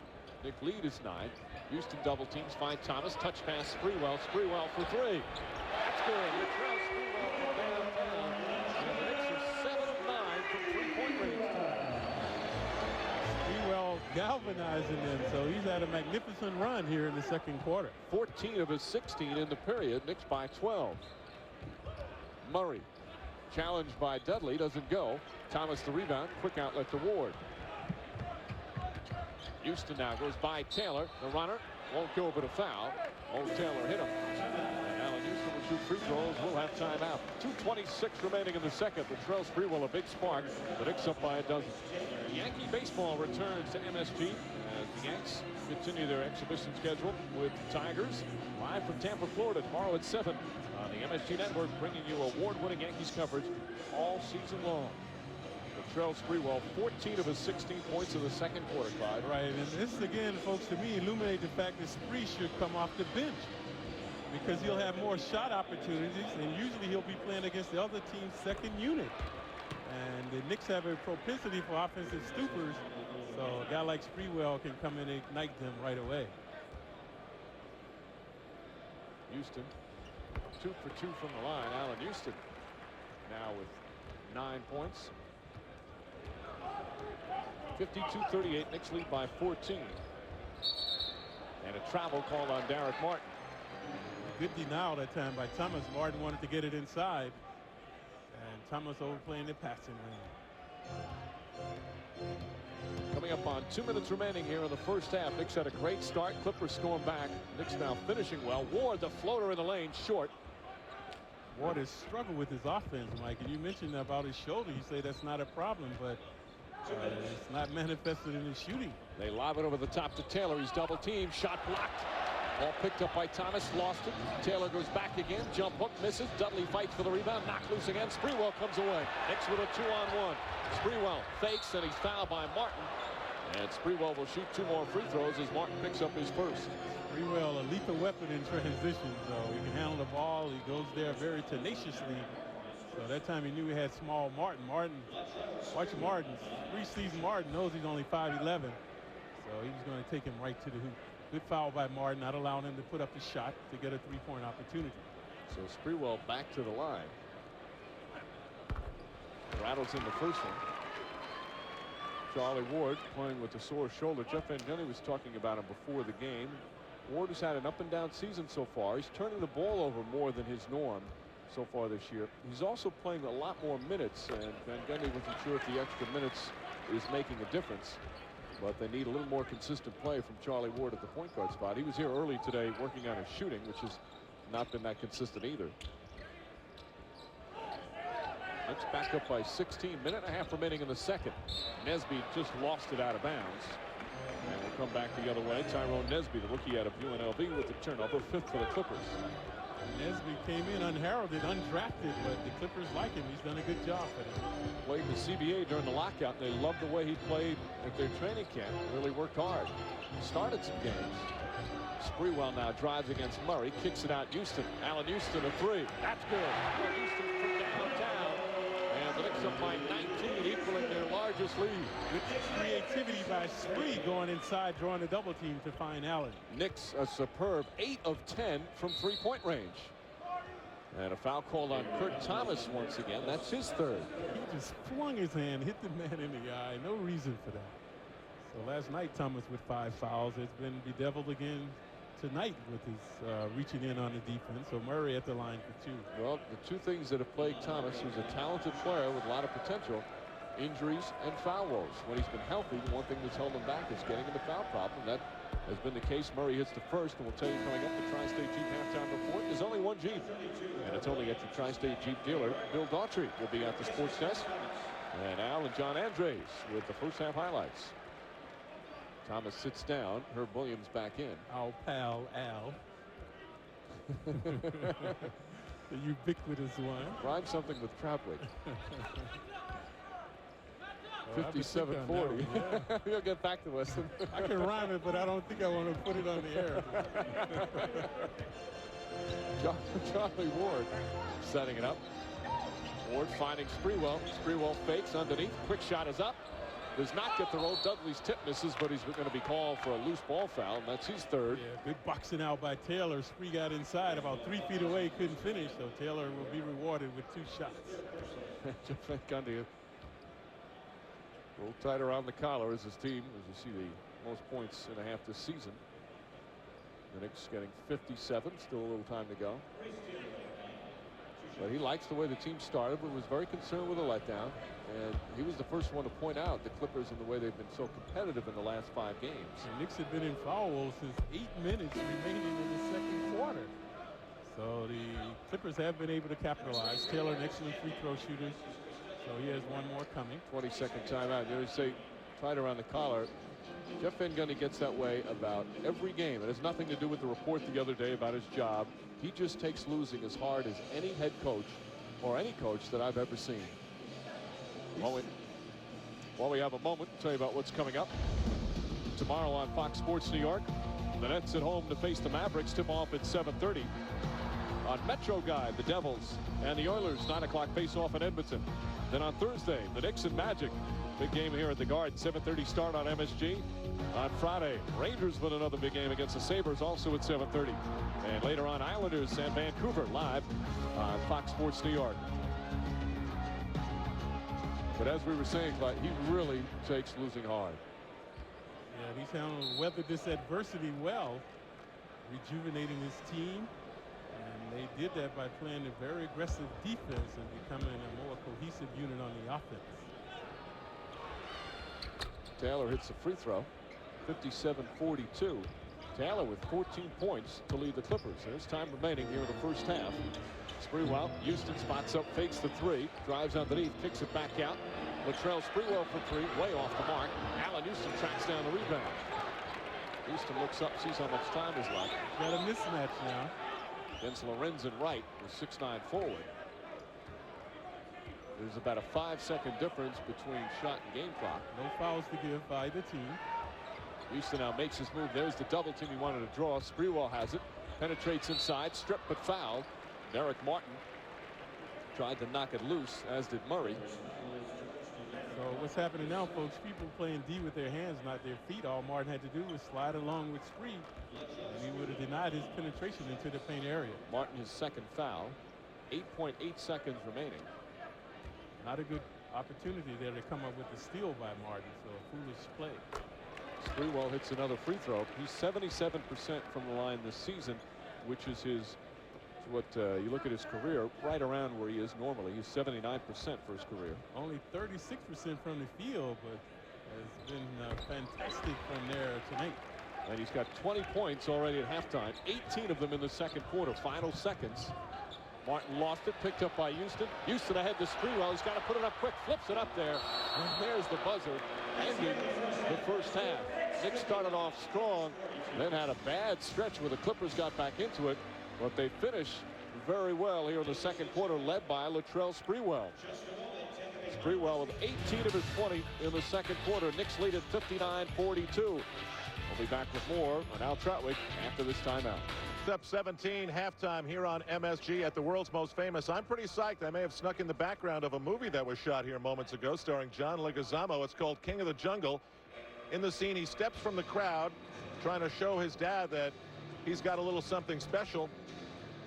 Speaker 2: Knick lead is 9. Houston double teams, find Thomas. Touch pass, Sprewell. Sprewell for 3. That's good. Latrell Sprewell from downtown.
Speaker 4: galvanizing them. So he's had a magnificent run here in the second quarter.
Speaker 2: 14 of his 16 in the period. Knicks by 12. Murray challenged by Dudley, doesn't go. Thomas the rebound, quick outlet to Ward. Houston now goes by Taylor, the runner, won't go but a foul. Taylor hit him. And Allen Houston will shoot free throws. We'll have timeout. 2:26 remaining in the second. Latrell Sprewell a big spark. The Knicks up by a dozen. Yankee baseball returns to MSG as the Yanks continue their exhibition schedule with Tigers live from Tampa, Florida tomorrow at 7 on the MSG Network, bringing you award-winning Yankees coverage all season long. Latrell Sprewell, 14 of his 16 points in the second quarter, Clyde.
Speaker 4: Right, and this again, folks, to me, illuminate the fact that Spree should come off the bench because he'll have more shot opportunities, and usually he'll be playing against the other team's second unit. And the Knicks have a propensity for offensive stoopers, so a guy like Sprewell can come in and ignite them right away.
Speaker 2: Houston, 2 for 2 from the line. Allen Houston now with 9 points. 52-38, Knicks lead by 14. And a travel call on Derek Martin.
Speaker 4: Good denial that time by Thomas. Martin wanted to get it inside, and Thomas overplaying the passing lane.
Speaker 2: Coming up on 2 minutes remaining here in the first half. Knicks had a great start. Clippers storm back. Knicks now finishing well. Ward, the floater in the lane, short.
Speaker 4: Ward has struggled with his offense, Mike, and you mentioned about his shoulder. You say that's not a problem, but it's not manifested in his shooting.
Speaker 2: They lob it over the top to Taylor. He's double teamed. Shot blocked. Ball picked up by Thomas. Lost it. Taylor goes back again. Jump hook misses. Dudley fights for the rebound. Knocked loose again. Sprewell comes away. Knicks with a 2-on-1. Sprewell fakes, and he's fouled by Martin. And Sprewell will shoot 2 more free throws as Martin picks up his first.
Speaker 4: Sprewell, a lethal weapon in transition. So he can handle the ball. He goes there very tenaciously. So that time he knew he had small Martin. Watch Martin. Preseason Martin knows he's only 5'11". So he was going to take him right to the hoop. Good foul by Martin, not allowing him to put up the shot to get a 3-point opportunity.
Speaker 2: So Sprewell back to the line. Rattles in the first one. Charlie Ward playing with a sore shoulder. Jeff Van Gundy was talking about him before the game. Ward has had an up and down season so far. He's turning the ball over more than his norm so far this year. He's also playing a lot more minutes, and Van Gundy wasn't sure if the extra minutes is making a difference. But they need a little more consistent play from Charlie Ward at the point guard spot. He was here early today working on his shooting, which has not been that consistent either. Knicks back up by 16. Minute and a half remaining in the second. Nesby just lost it out of bounds. And we'll come back the other way. Tyrone Nesby, the rookie out of UNLV, with the turnover, 5th for the Clippers.
Speaker 4: Nesby came in unheralded, undrafted, but the Clippers like him. He's done a good job for them.
Speaker 2: Played in the CBA during the lockout, and they loved the way he played at their training camp. Really worked hard. Started some games. Sprewell now drives against Murray, kicks it out Houston. Allen Houston a 3. That's good. Allen Houston from downtown. And the Knicks up by 19, equaling their largest lead.
Speaker 4: Good creativity by Spree going inside, drawing a double team to find Allen.
Speaker 2: Knicks a superb 8 of 10 from 3-point range. And a foul called on Kurt Thomas once again. That's his 3rd.
Speaker 4: He just flung his hand, hit the man in the eye. No reason for that. So last night, Thomas with 5 fouls has been bedeviled again tonight with his reaching in on the defense. So Murray at the line for 2.
Speaker 2: Well, the 2 things that have plagued Thomas, who's a talented player with a lot of potential, injuries and foul woes. When he's been healthy, the one thing that's held him back is getting in the foul problem. That has been the case. Murray hits the first, and we'll tell you coming up the Tri-State Jeep halftime report. There's only one Jeep, and it's only at your Tri-State Jeep dealer. Bill Daughtry will be at the sports desk, and Al and John Andres with the first half highlights. Thomas sits down. Herb Williams back in.
Speaker 4: Our pal Al. The ubiquitous one.
Speaker 2: Rhyme something with Troutwick. 57-40. Yeah. You'll get back to us.
Speaker 4: I can rhyme it, but I don't think I want to put it on the air.
Speaker 2: Charlie Ward setting it up. Ward finding Sprewell. Sprewell fakes underneath. Quick shot is up. Does not get the roll. Dudley's tip misses, but he's going to be called for a loose ball foul, and that's his 3rd.
Speaker 4: Yeah, good boxing out by Taylor. Spree got inside about 3 feet away, couldn't finish, so Taylor will be rewarded with 2 shots.
Speaker 2: Jeff Van Gundy a little tight around the collar as his team, as you see the most points in a half this season. The Knicks getting 57, still a little time to go. But he likes the way the team started, but was very concerned with a letdown. And he was the first one to point out the Clippers and the way they've been so competitive in the last 5 games.
Speaker 4: The Knicks have been in foul woe since 8 minutes remaining in the second quarter. So the Clippers have been able to capitalize. Taylor, an excellent free throw shooter. So he has one more coming.
Speaker 2: 22nd timeout. You know, you say tight around the collar. Jeff Van Gundy gets that way about every game. It has nothing to do with the report the other day about his job. He just takes losing as hard as any head coach or any coach that I've ever seen. While we have a moment, tell you about what's coming up tomorrow on Fox Sports New York. The Nets at home to face the Mavericks. Tip off at 7:30. On Metro Guide, the Devils and the Oilers 9 o'clock face off in Edmonton. Then on Thursday, the Knicks and Magic. Big game here at the Garden. 7:30 start on MSG. On Friday, Rangers with another big game against the Sabres, also at 7:30. And later on, Islanders and Vancouver live on Fox Sports New York. But as we were saying, Clyde, he really takes losing hard.
Speaker 4: Yeah, he's weathered this adversity well, rejuvenating his team. And they did that by playing a very aggressive defense and becoming a more cohesive unit on the offense.
Speaker 2: Taylor hits the free throw. 57-42. Taylor with 14 points to lead the Clippers. There's time remaining here in the first half. Sprewell, Houston spots up, fakes the 3, drives underneath, kicks it back out. Latrell Sprewell for 3, way off the mark. Allen Houston tracks down the rebound. Houston looks up, sees how much time is left.
Speaker 4: Got a mismatch now.
Speaker 2: Against Lorenzen Wright, the 6'9" forward. There's about a 5-second difference between shot and game clock.
Speaker 4: No fouls to give by either team.
Speaker 2: Houston now makes his move. There's the double team he wanted to draw. Sprewell has it. Penetrates inside. Stripped but fouled. Derek Martin tried to knock it loose, as did Murray.
Speaker 4: So what's happening now, folks? People playing D with their hands, not their feet. All Martin had to do was slide along with Spree, and he would have denied his penetration into the paint area.
Speaker 2: Martin, his second foul. 8.8 seconds remaining.
Speaker 4: Not a good opportunity there to come up with the steal by Martin, so a foolish play.
Speaker 2: Sprewell hits another free throw. He's 77% from the line this season, which is his, what you look at his career, right around where he is normally. He's 79% for his career.
Speaker 4: Only 36% from the field, but has been fantastic from there tonight.
Speaker 2: And he's got 20 points already at halftime, 18 of them in the second quarter. Final seconds. Martin lost it, picked up by Houston. Houston ahead to Sprewell. He's got to put it up quick, flips it up there. And there's the buzzer, ending the first half. Knicks started off strong, then had a bad stretch where the Clippers got back into it, but they finished very well here in the second quarter, led by Latrell Sprewell. Sprewell with 18 of his 20 in the second quarter. Knicks lead at 59-42. We'll be back with more on Al Trautwig after this timeout.
Speaker 1: Up 17, halftime here on MSG at the world's most famous. I'm pretty psyched. I may have snuck in the background of a movie that was shot here moments ago starring John Leguizamo. It's called King of the Jungle. In the scene, he steps from the crowd trying to show his dad that he's got a little something special.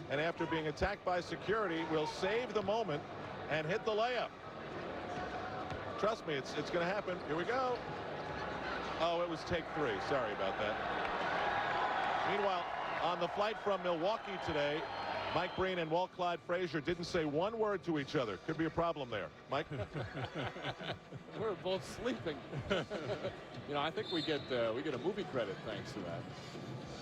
Speaker 1: And after being attacked by security, will save the moment and hit the layup. Trust me, it's going to happen. Here we go. Oh, it was take 3. Sorry about that. Meanwhile, on the flight from Milwaukee today, Mike Breen and Walt Clyde Frazier didn't say one word to each other. Could be a problem there. Mike?
Speaker 2: We're both sleeping. You know, I think we get a movie credit thanks to that.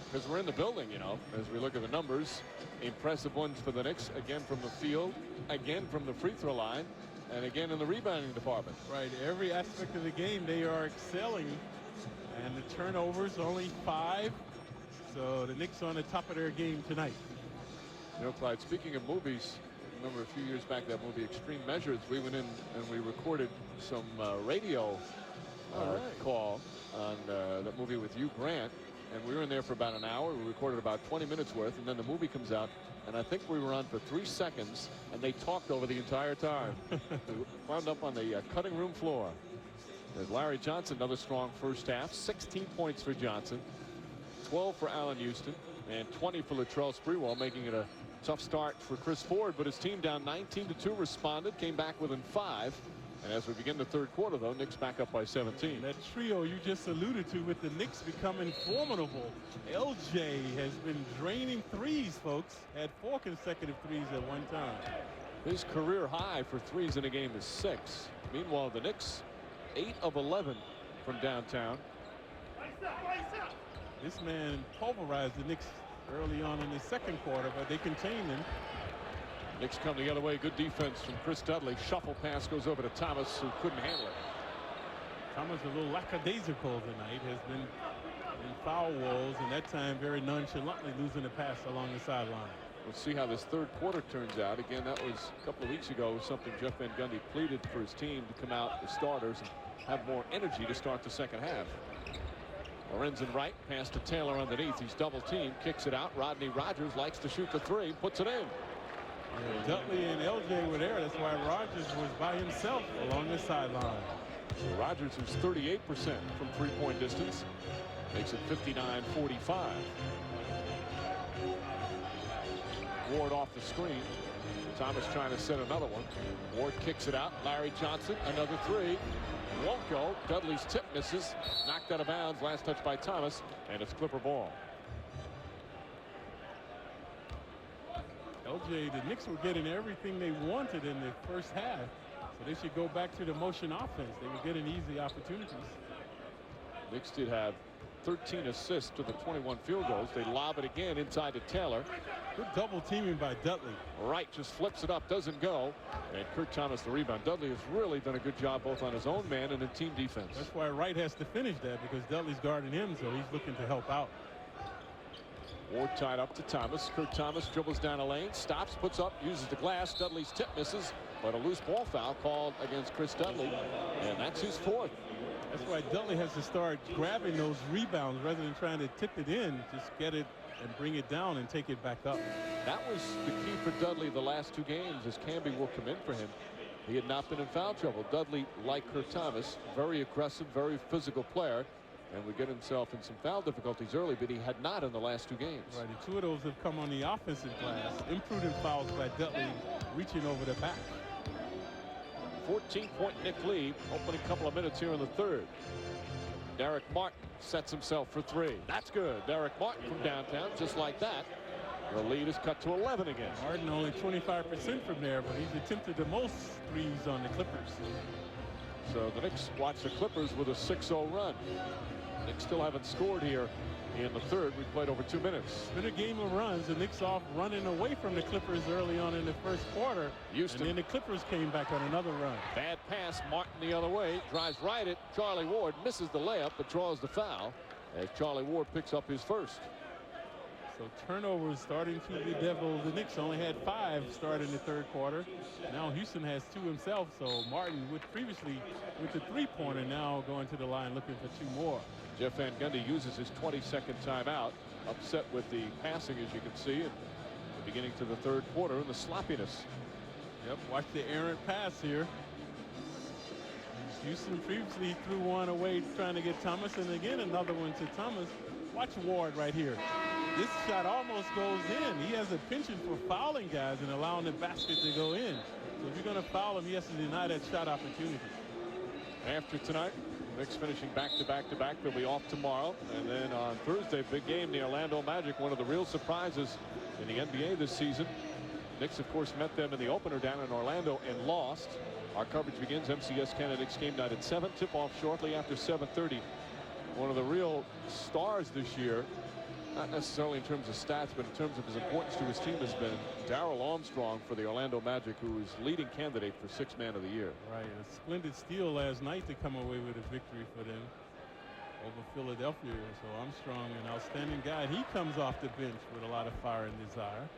Speaker 2: Because we're in the building, you know, as we look at the numbers. Impressive ones for the Knicks, again from the field, again from the free throw line, and again in the rebounding department.
Speaker 4: Right, every aspect of the game they are excelling. And the turnovers, only 5. So the Knicks on the top of their game tonight.
Speaker 2: You know, Clyde, speaking of movies, remember a few years back that movie Extreme Measures, we went in and we recorded some radio call on that movie with Hugh Grant, and we were in there for about an hour. We recorded about 20 minutes worth, and then the movie comes out, and I think we were on for 3 seconds, and they talked over the entire time. We wound up on the cutting room floor. There's Larry Johnson, another strong first half. 16 points for Johnson, 12 for Allen Houston, and 20 for Latrell Sprewell, making it a tough start for Chris Ford, but his team down 19-2 responded, came back within 5. And as we begin the third quarter, though, Knicks back up by 17.
Speaker 4: That trio you just alluded to with the Knicks becoming formidable. LJ has been draining threes, folks. Had 4 consecutive threes at one time.
Speaker 2: His career high for threes in a game is 6. Meanwhile, the Knicks 8 of 11 from downtown.
Speaker 4: This man pulverized the Knicks early on in the second quarter, but they contained him.
Speaker 2: Knicks come the other way. Good defense from Chris Dudley. Shuffle pass goes over to Thomas, who couldn't handle it.
Speaker 4: Thomas, a little lackadaisical tonight, has been in foul walls, and that time very nonchalantly losing the pass along the sideline.
Speaker 2: We'll see how this third quarter turns out. Again, that was a couple of weeks ago, something Jeff Van Gundy pleaded for his team to come out with starters and have more energy to start the second half. Lorenzen Wright pass to Taylor underneath. He's double teamed, kicks it out. Rodney Rogers likes to shoot the three, puts it in.
Speaker 4: Yeah, Dudley and LJ were there. That's why Rogers was by himself along the sideline.
Speaker 2: So Rogers, who's 38% from three-point distance, makes it 59-45. Ward off the screen. Thomas trying to set another one. Ward kicks it out. Larry Johnson, another three. Won't go. Dudley's tip misses. Knocked out of bounds. Last touch by Thomas, and it's Clipper ball.
Speaker 4: LJ, the Knicks were getting everything they wanted in the first half, so they should go back to the motion offense. They were getting easy opportunities.
Speaker 2: Knicks did have 13 assists to the 21 field goals. They lob it again inside to Taylor.
Speaker 4: Good double teaming by Dudley.
Speaker 2: Wright just flips it up, doesn't go, and Kurt Thomas the rebound. Dudley has really done a good job both on his own man and in team defense.
Speaker 4: That's why Wright has to finish that, because Dudley's guarding him, so he's looking to help out.
Speaker 2: Ward tied up to Thomas. Kurt Thomas dribbles down a lane, stops, puts up, uses the glass. Dudley's tip misses, but a loose ball foul called against Chris Dudley, and that's his fourth.
Speaker 4: That's why Dudley has to start grabbing those rebounds rather than trying to tip it in. Just get it and bring it down and take it back up.
Speaker 2: That was the key for Dudley the last two games, as Camby will come in for him. He had not been in foul trouble. Dudley, like Kurt Thomas, very aggressive, very physical player, and would get himself in some foul difficulties early, but he had not in the last two games.
Speaker 4: Right, and two of those have come on the offensive glass. Imprudent fouls by Dudley reaching over the back.
Speaker 2: 14-point Knick lead, opening couple of minutes here in the third. Derek Martin sets himself for three. That's good. Derek Martin from downtown, just like that. The lead is cut to 11 again.
Speaker 4: Martin only 25% from there, but he's attempted the most threes on the Clippers.
Speaker 2: So the Knicks watch the Clippers with a 6-0 run. Knicks still haven't scored here in the third. We played over 2 minutes.
Speaker 4: It's been a game of runs. The Knicks off running away from the Clippers early on in the first quarter.
Speaker 2: Houston.
Speaker 4: And then the Clippers came back on another run.
Speaker 2: Bad pass. Martin the other way. Drives right at Charlie Ward. Misses the layup, but draws the foul as Charlie Ward picks up his first.
Speaker 4: So turnovers starting to bedevil the Knicks. Only had 5 starting the third quarter. Now Houston has 2 himself. So Martin previously with the three-pointer, now going to the line looking for 2 more.
Speaker 2: Jeff Van Gundy uses his 22nd timeout. Upset with the passing, as you can see, at the beginning to the third quarter, and the sloppiness.
Speaker 4: Yep, watch the errant pass here. Houston previously threw one away trying to get Thomas, and again another one to Thomas. Watch Ward right here. This shot almost goes in. He has a penchant for fouling guys and allowing the basket to go in. So if you're going to foul him, he has to deny that shot opportunity.
Speaker 2: After tonight, Knicks finishing back-to-back-to-back. They'll be off tomorrow. And then on Thursday, big game, the Orlando Magic, one of the real surprises in the NBA this season. Knicks, of course, met them in the opener down in Orlando and lost. Our coverage begins MCS Canada Knicks game night at 7. Tip-off shortly after 7:30. One of the real stars this year, not necessarily in terms of stats, but in terms of his importance to his team, has been Darrell Armstrong for the Orlando Magic, who is leading candidate for Sixth Man of the Year.
Speaker 4: Right, a splendid steal last night to come away with a victory for them over Philadelphia. So Armstrong, an outstanding guy. He comes off the bench with a lot of fire and desire.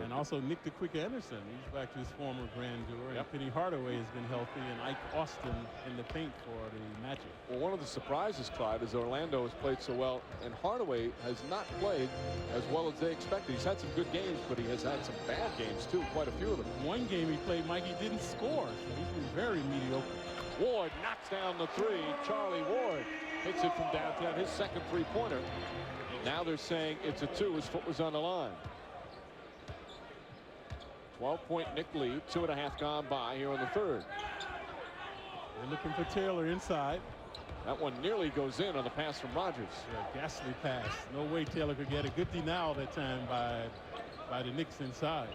Speaker 4: And also Nick the Quick Anderson. He's back to his former grandeur.
Speaker 2: Yep.
Speaker 4: And Penny Hardaway has been healthy, and Ike Austin in the paint for the Magic.
Speaker 2: Well, one of the surprises, Clyde, is Orlando has played so well, and Hardaway has not played as well as they expected. He's had some good games, but he has had some bad games too, quite a few of them.
Speaker 4: One game he played, Mike, he didn't score, so he's been very mediocre.
Speaker 2: Ward knocks down the three. Charlie Ward hits it from downtown, his second three-pointer. Now they're saying it's a 2. His foot was on the line. 12-point Knick lead, 2.5 gone by here in the third.
Speaker 4: They're looking for Taylor inside.
Speaker 2: That one nearly goes in on the pass from Rogers.
Speaker 4: Yeah, ghastly pass. No way Taylor could get a good denial that time by the Knicks inside.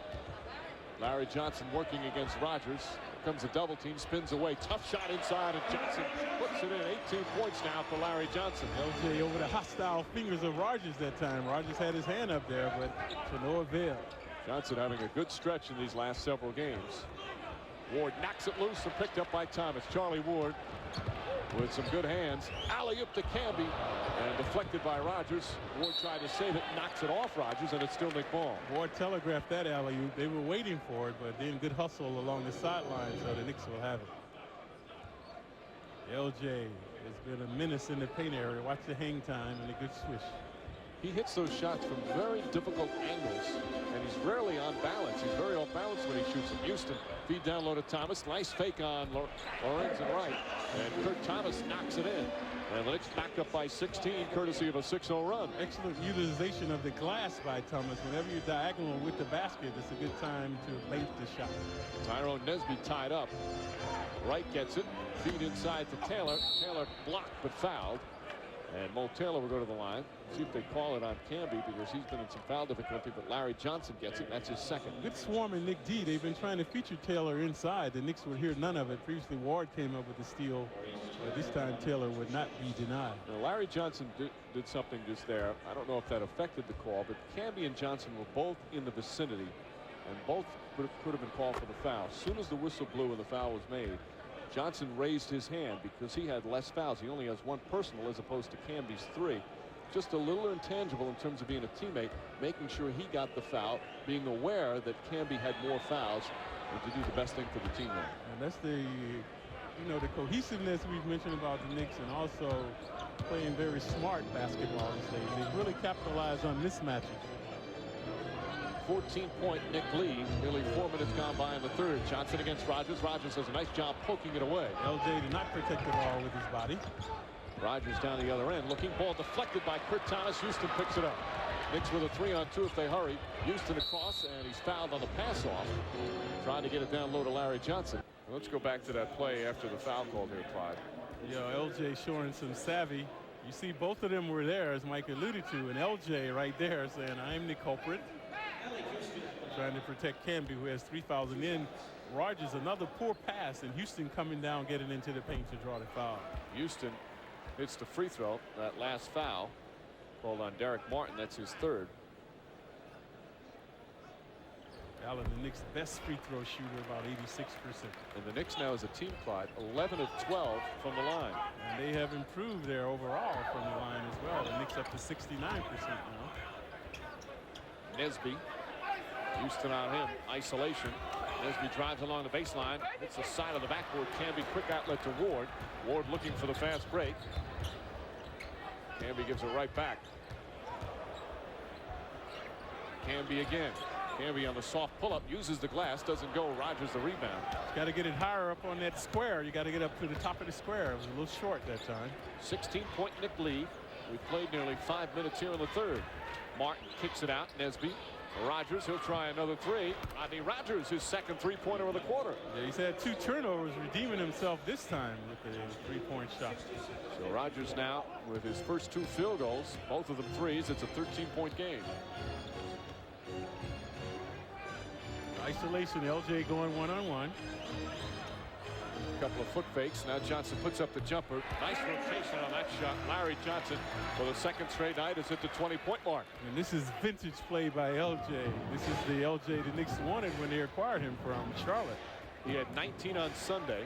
Speaker 2: Larry Johnson working against Rogers. Here comes a double team, spins away. Tough shot inside, and Johnson puts it in. 18 points now for Larry Johnson.
Speaker 4: LJ over the hostile fingers of Rogers that time. Rogers had his hand up there, but to no avail.
Speaker 2: Johnson having a good stretch in these last several games. Ward knocks it loose and picked up by Thomas. Charlie Ward with some good hands. Alley-oop to Camby and deflected by Rogers. Ward tried to save it, knocks it off Rogers, and it's still Nick Ball.
Speaker 4: Ward telegraphed that alley-oop. They were waiting for it, but then good hustle along the sideline, so the Knicks will have it. LJ has been a menace in the paint area. Watch the hang time and a good swish.
Speaker 2: He hits those shots from very difficult angles, and he's rarely on balance. He's very off balance when he shoots them. Houston, feed down low to Thomas. Nice fake on Lorenz and right. And Kurt Thomas knocks it in. And the Knicks back up by 16, courtesy of a 6-0 run.
Speaker 4: Excellent utilization of the glass by Thomas. Whenever you're diagonal with the basket, it's a good time to make the shot.
Speaker 2: Tyrone Nesby tied up. Wright gets it. Feed inside to Taylor. Taylor blocked but fouled. And Mo Taylor will go to the line. See if they call it on Camby because he's been in some foul difficulty, but Larry Johnson gets it. That's his second.
Speaker 4: Good swarm in Nick D. They've been trying to feature Taylor inside. The Knicks would hear none of it. Previously, Ward came up with the steal, but this time Taylor would not be denied.
Speaker 2: Now, Larry Johnson did something just there. I don't know if that affected the call, but Camby and Johnson were both in the vicinity, and both could have been called for the foul. As soon as the whistle blew and the foul was made, Johnson raised his hand because he had less fouls. He only has one personal as opposed to Camby's 3. Just a little intangible in terms of being a teammate, making sure he got the foul, being aware that Camby had more fouls, and to do the best thing for the team there.
Speaker 4: And that's the, the cohesiveness we've mentioned about the Knicks, and also playing very smart basketball these days. They really capitalize on mismatches.
Speaker 2: 14-point Nick Lee. Nearly 4 minutes gone by in the third. Johnson against Rogers. Rogers does a nice job poking it away.
Speaker 4: LJ did not protect the ball with his body.
Speaker 2: Rogers down the other end. Looking, ball deflected by Kurt Thomas. Houston picks it up. Knicks with a 3-on-2 if they hurry. Houston across, and he's fouled on the pass off. Trying to get it down low to Larry Johnson. Let's go back to that play after the foul call here, Clyde.
Speaker 4: LJ showing some savvy. You see both of them were there, as Mike alluded to, and LJ right there saying, I'm the culprit. Trying to protect Camby, who has 3 fouls, and then Rogers another poor pass, and Houston coming down, getting into the paint to draw the foul.
Speaker 2: Houston hits the free throw. That last foul called on Derek Martin. That's his third.
Speaker 4: Allen, the Knicks' best free throw shooter, about 86%.
Speaker 2: And the Knicks now as a team, Clyde, 11 of 12 from the line.
Speaker 4: And they have improved there overall from the line as well. The Knicks up to 69% now.
Speaker 2: Nesby. Houston on him. Isolation. Nesby drives along the baseline. Hits the side of the backboard. Camby quick outlet to Ward. Ward looking for the fast break. Camby gives it right back. Camby again. Camby on the soft pull-up. Uses the glass. Doesn't go. Rogers the rebound.
Speaker 4: Got to get it higher up on that square. You got to get up to the top of the square. It was a little short that time.
Speaker 2: 16-point Nick Lee. We played nearly 5 minutes here in the third. Martin kicks it out. Nesby. Rogers, he'll try another 3. Rodney Rogers, his second 3-pointer of the quarter.
Speaker 4: Yeah, he's had 2 turnovers, redeeming himself this time with the 3-point shot.
Speaker 2: So Rogers now with his first 2 field goals, both of them 3s. It's a 13-point game.
Speaker 4: Isolation, LJ going one-on-one.
Speaker 2: Couple of foot fakes. Now Johnson puts up the jumper. Nice rotation on that shot. Larry Johnson for the second straight night is at the 20-point mark.
Speaker 4: And this is vintage play by LJ. This is the LJ the Knicks wanted when they acquired him from Charlotte.
Speaker 2: He had 19 on Sunday,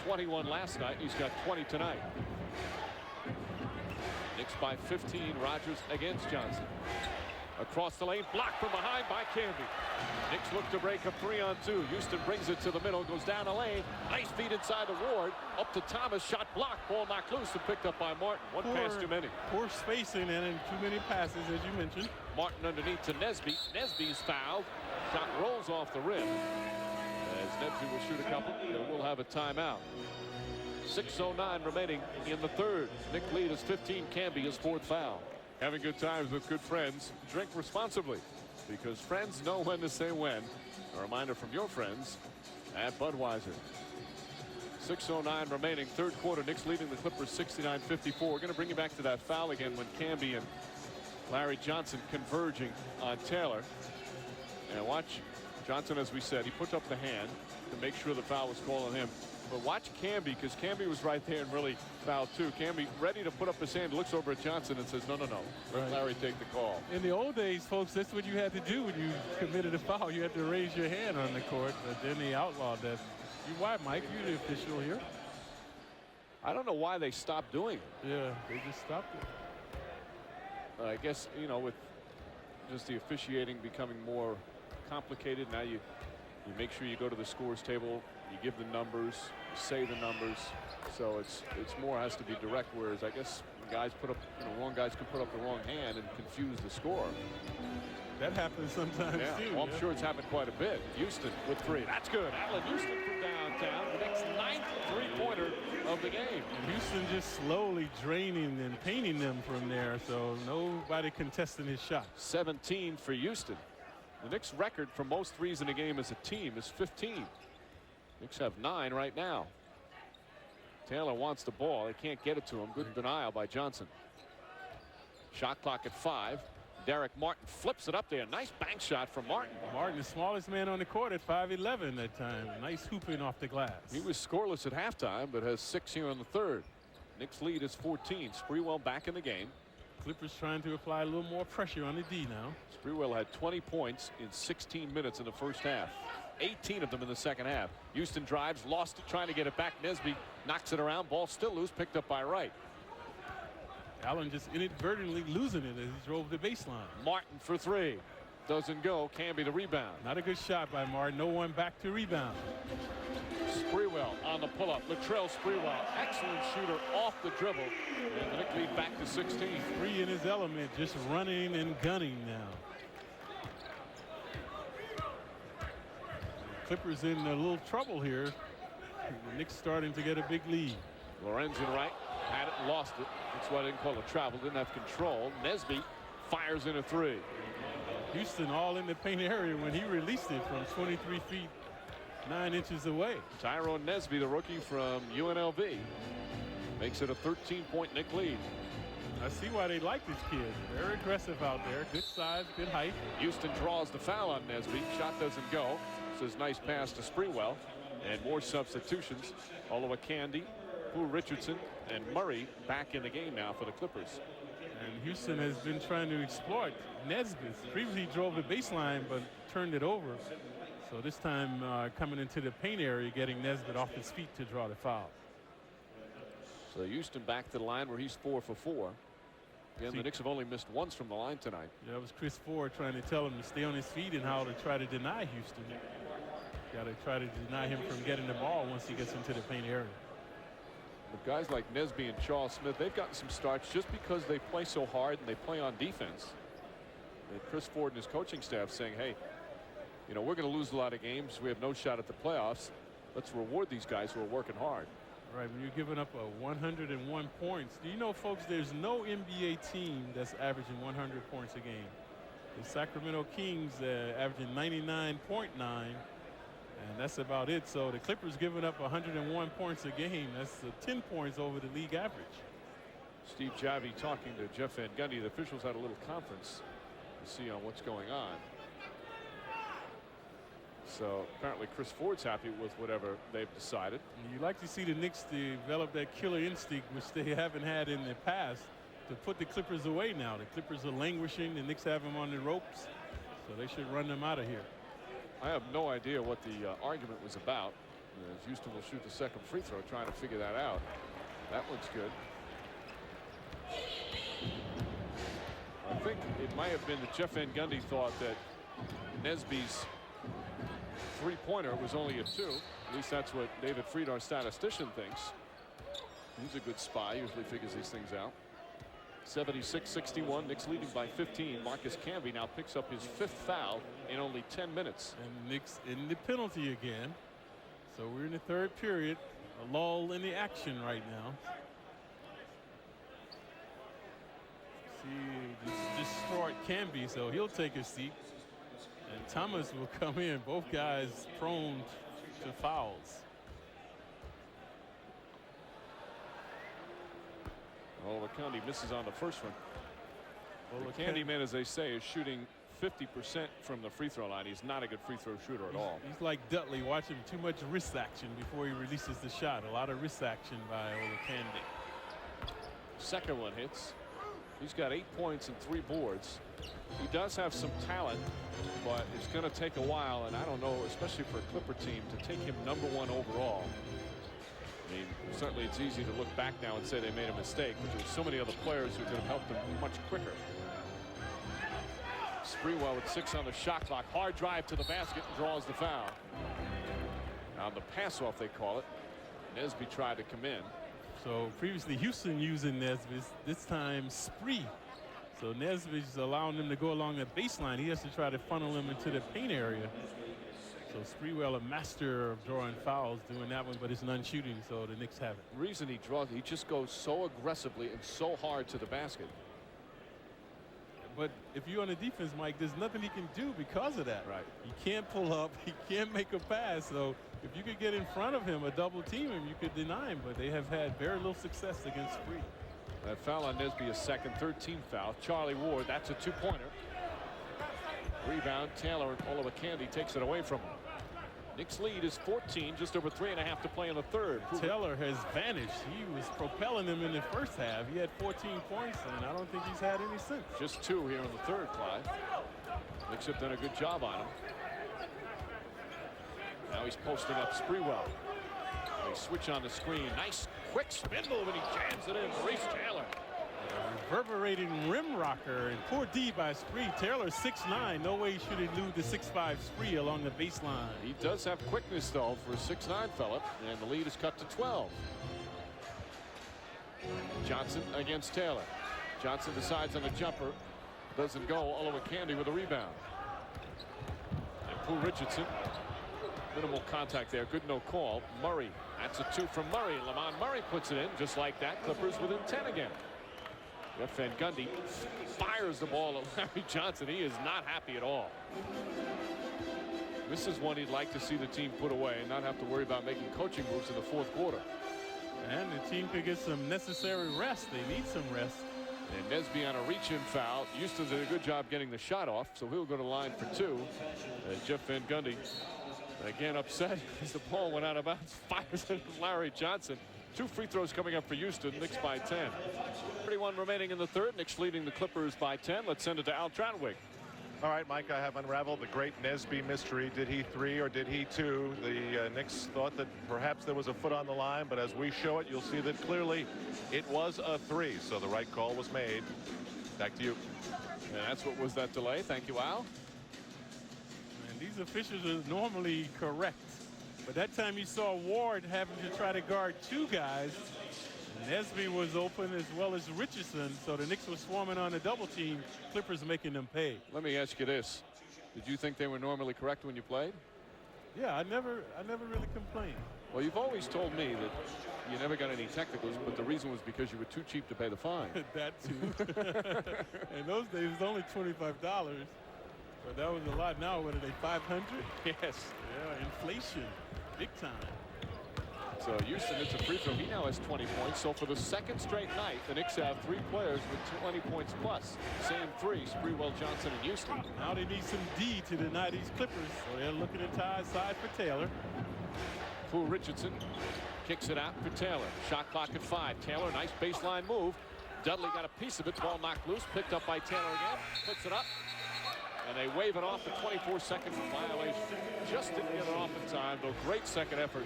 Speaker 2: 21 last night. He's got 20 tonight. Knicks by 15. Rogers against Johnson. Across the lane, blocked from behind by Camby. Knicks look to break a 3-on-2. Houston brings it to the middle, goes down the lane. Nice feed inside the Ward. Up to Thomas, shot blocked. Ball knocked loose and picked up by Martin. One pass too many.
Speaker 4: Poor spacing and too many passes, as you mentioned.
Speaker 2: Martin underneath to Nesby. Nesby's fouled. Shot rolls off the rim. As Nesby will shoot a couple, and we'll have a timeout. 6:09 remaining in the third. Nick Lee is 15. Camby his 4th foul. Having good times with good friends. Drink responsibly, because friends know when to say when. A reminder from your friends at Budweiser. 6:09 remaining, third quarter. Knicks leading the Clippers 69-54. We're going to bring you back to that foul again when Camby and Larry Johnson converging on Taylor. And watch Johnson, as we said, he put up the hand to make sure the foul was called on him. But watch Camby, because Camby was right there and really fouled too. Camby ready to put up his hand, looks over at Johnson and says, no, no, no. Let Larry take the call.
Speaker 4: In the old days, folks, that's what you had to do when you committed a foul. You had to raise your hand on the court, but then they outlawed that. Why, Mike? You're the official here.
Speaker 2: I don't know why they stopped doing it.
Speaker 4: Yeah, they just stopped it.
Speaker 2: I guess, you know, with just the officiating becoming more complicated, now you make sure you go to the scores table, you give the numbers, you say the numbers, so it's more has to be direct, whereas I guess guys put up, you know, wrong guys can put up the wrong hand and confuse the score.
Speaker 4: That happens sometimes too.
Speaker 2: Well, I'm sure it's happened quite a bit. Houston with three. That's good. Allen Houston from downtown. The next 9th three-pointer of the game.
Speaker 4: And Houston just slowly draining and painting them from there, so nobody contesting his shot.
Speaker 2: 17 for Houston. The Knicks record for most threes in a game as a team is 15. Knicks have 9 right now. Taylor wants the ball. They can't get it to him. Good denial by Johnson. Shot clock at 5. Derek Martin flips it up there. Nice bank shot from Martin.
Speaker 4: Martin, the smallest man on the court at 5'11" that time. Nice hooping off the glass.
Speaker 2: He was scoreless at halftime, but has 6 here in the third. Knicks lead is 14. Sprewell back in the game.
Speaker 4: Clippers trying to apply a little more pressure on the D now.
Speaker 2: Sprewell had 20 points in 16 minutes in the first half. 18 of them in the second half. Houston drives, lost it, trying to get it back. Nesby knocks it around. Ball still loose, picked up by Wright.
Speaker 4: Allen just inadvertently losing it as he drove the baseline.
Speaker 2: Martin for 3. Doesn't go. Camby the rebound.
Speaker 4: Not a good shot by Martin. No one back to rebound.
Speaker 2: Sprewell on the pull-up. Latrell Sprewell, excellent shooter off the dribble. And the Knicks lead back to 16.
Speaker 4: Free in his element, just running and gunning now. Clippers in a little trouble here. The Knicks starting to get a big lead.
Speaker 2: Lorenzen Wright had it and lost it. That's why I didn't call it travel. Didn't have control. Nesby fires in a 3.
Speaker 4: Houston all in the paint area when he released it from 23 feet 9 inches away.
Speaker 2: Tyrone Nesby, the rookie from UNLV, makes it a 13-point Knick lead.
Speaker 4: I see why they like this kid. Very aggressive out there. Good size, good height.
Speaker 2: Houston draws the foul on Nesby. Shot doesn't go. Says nice pass to Sprewell. And more substitutions. Oliver Candy, Pooh Richardson, and Murray back in the game now for the Clippers.
Speaker 4: And Houston has been trying to exploit Nesbitt. Previously he drove the baseline but turned it over. So this time coming into the paint area, getting Nesbitt off his feet to draw the foul.
Speaker 2: So Houston back to the line where he's 4 for 4. Again, the Knicks have only missed once from the line tonight.
Speaker 4: Yeah, it was Chris Ford trying to tell him to stay on his feet and how to try to deny Houston. Got to try to deny him from getting the ball once he gets into the paint area.
Speaker 2: But guys like Nesby and Charles Smith, they've gotten some starts just because they play so hard and they play on defense. And Chris Ford and his coaching staff saying, hey, you know, we're going to lose a lot of games. We have no shot at the playoffs. Let's reward these guys who are working hard.
Speaker 4: Right, when you're giving up 101 points. Do you know, folks, there's no NBA team that's averaging 100 points a game. The Sacramento Kings averaging 99.9, and that's about it. So the Clippers giving up 101 points a game. That's 10 points over the league average.
Speaker 2: Steve Javy talking to Jeff Van Gundy. The officials had a little conference to see on what's going on. So apparently Chris Ford's happy with whatever they've decided.
Speaker 4: You like to see the Knicks develop that killer instinct, which they haven't had in the past, to put the Clippers away now. The Clippers are languishing. The Knicks have them on the ropes, so they should run them out of here.
Speaker 2: I have no idea what the argument was about. Houston will shoot the second free throw, trying to figure that out. That looks good. I think it might have been that Jeff Van Gundy thought that Nesby's three-pointer was only a 2. At least that's what David Fried, our statistician, thinks. He's a good spy, usually figures these things out. 76-61, Knicks leading by 15. Marcus Camby now picks up his 5th foul in only 10 minutes.
Speaker 4: And Knicks in the penalty again. So we're in the 3rd period. A lull in the action right now. See, just destroyed Camby, so he'll take a seat. And Thomas will come in. Both guys prone to fouls.
Speaker 2: Well, Candy misses on the first one. Well, the Candyman, as they say, is shooting 50% from the free throw line. He's not a good free throw shooter at all.
Speaker 4: He's like Dudley, watching too much wrist action before he releases the shot. A lot of wrist action by Olakande.
Speaker 2: Second one hits. He's got 8 points and 3 boards. He does have some talent, but it's going to take a while, and I don't know, especially for a Clipper team, to take him #1 overall. I mean, certainly it's easy to look back now and say they made a mistake, but there's so many other players who could have helped them much quicker. Sprewell with 6 on the shot clock. Hard drive to the basket and draws the foul. On the pass off, they call it. Nesby tried to come in.
Speaker 4: So previously Houston using Nesby, this time Spree. So Nesby's allowing them to go along the baseline. He has to try to funnel them into the paint area. So Sprewell, a master of drawing fouls, doing that one, but it's non-shooting, so the Knicks have it.
Speaker 2: The reason he draws, he just goes so aggressively and so hard to the basket.
Speaker 4: But if you're on the defense, Mike, there's nothing he can do because of that.
Speaker 2: Right.
Speaker 4: He can't pull up. He can't make a pass. So if you could get in front of him or double team him, you could deny him. But they have had very little success against Spree.
Speaker 2: That foul on Nesby, a second, 13th foul. Charlie Ward, that's a 2-pointer. Rebound, Taylor, and Olakande takes it away from him. Knicks lead is 14, just over 3.5 to play in the third.
Speaker 4: Taylor has vanished. He was propelling them in the first half. He had 14 points, and I don't think he's had any since.
Speaker 2: Just 2 here in the third, Clyde. Knicks have done a good job on him. Now he's posting up Sprewell. They switch on the screen. Nice quick spin move, and he jams it in. Reese Taylor.
Speaker 4: Reverberating rim rocker, and poor D by Spree. Taylor 6'9". No way should he lose the 6'5" Spree along the baseline.
Speaker 2: He does have quickness, though, for a 6'9" fella, and the lead is cut to 12. Johnson against Taylor. Johnson decides on a jumper. Doesn't go. Olakande with a rebound. And Pooh Richardson. Minimal contact there. Good no call. Murray. That's a 2 from Murray. Lamont Murray puts it in just like that. Clippers within 10 again. Jeff Van Gundy fires the ball at Larry Johnson. He is not happy at all. This is one he'd like to see the team put away and not have to worry about making coaching moves in the fourth quarter.
Speaker 4: And the team could get some necessary rest. They need some rest.
Speaker 2: And Nesby on a reach-in foul. Houston did a good job getting the shot off, so he'll go to line for 2. Jeff Van Gundy again upset as the ball went out of bounds. Fires it at Larry Johnson. 2 free throws coming up for Houston. Knicks by 10. 31 remaining in the third. Knicks leading the Clippers by 10. Let's send it to Al Troutwig.
Speaker 1: All right, Mike, I have unraveled the great Nesby mystery. Did he 3 or did he 2? The Knicks thought that perhaps there was a foot on the line, but as we show it, you'll see that clearly it was a 3. So the right call was made. Back to you.
Speaker 2: And that's what was that delay. Thank you, Al.
Speaker 4: And these officials are normally correct. But that time you saw Ward having to try to guard 2 guys. Nesby was open as well as Richardson, so the Knicks were swarming on a double team. Clippers making them pay.
Speaker 2: Let me ask you this. Did you think they were normally correct when you played?
Speaker 4: Yeah, I never really complained.
Speaker 2: Well, you've always told me that you never got any technicals, but the reason was because you were too cheap to pay the fine.
Speaker 4: That too. In those days, it was only $25. But that was a lot. Now, what are they, 500?
Speaker 2: Yes.
Speaker 4: Yeah, inflation. Big time.
Speaker 2: So Houston hits a free throw. He now has 20 points. So for the second straight night, the Knicks have 3 players with 20 points plus. Same 3, Sprewell, Johnson, and Houston.
Speaker 4: Now they need some D to deny these Clippers. So they're looking to tie side for Taylor.
Speaker 2: Pooh Richardson kicks it out for Taylor. Shot clock at 5. Taylor, nice baseline move. Dudley got a piece of it. Ball knocked loose. Picked up by Taylor again. Puts it up. And they wave it off the 24-second violation. Just didn't get it off in time, though. Great second effort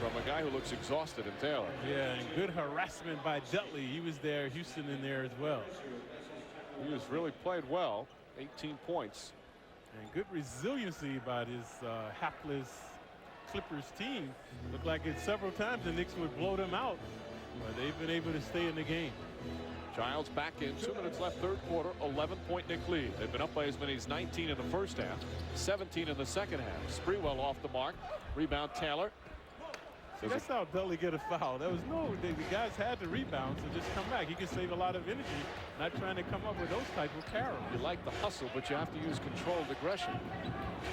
Speaker 2: from a guy who looks exhausted in Taylor.
Speaker 4: Yeah, and good harassment by Dudley. He was there, Houston in there as well.
Speaker 2: He has really played well. 18 points.
Speaker 4: And good resiliency by this hapless Clippers team. Looked like it several times the Knicks would blow them out, but they've been able to stay in the game.
Speaker 2: Giles back in. 2 minutes left, third quarter. 11-point Knick lead. They've been up by as many as 19 in the first half, 17 in the second half. Sprewell off the mark. Rebound Taylor.
Speaker 4: That's how Dudley get a foul. There was the guys had to rebound, so just come back. He can save a lot of energy, not trying to come up with those type of carries.
Speaker 2: You like the hustle, but you have to use controlled aggression.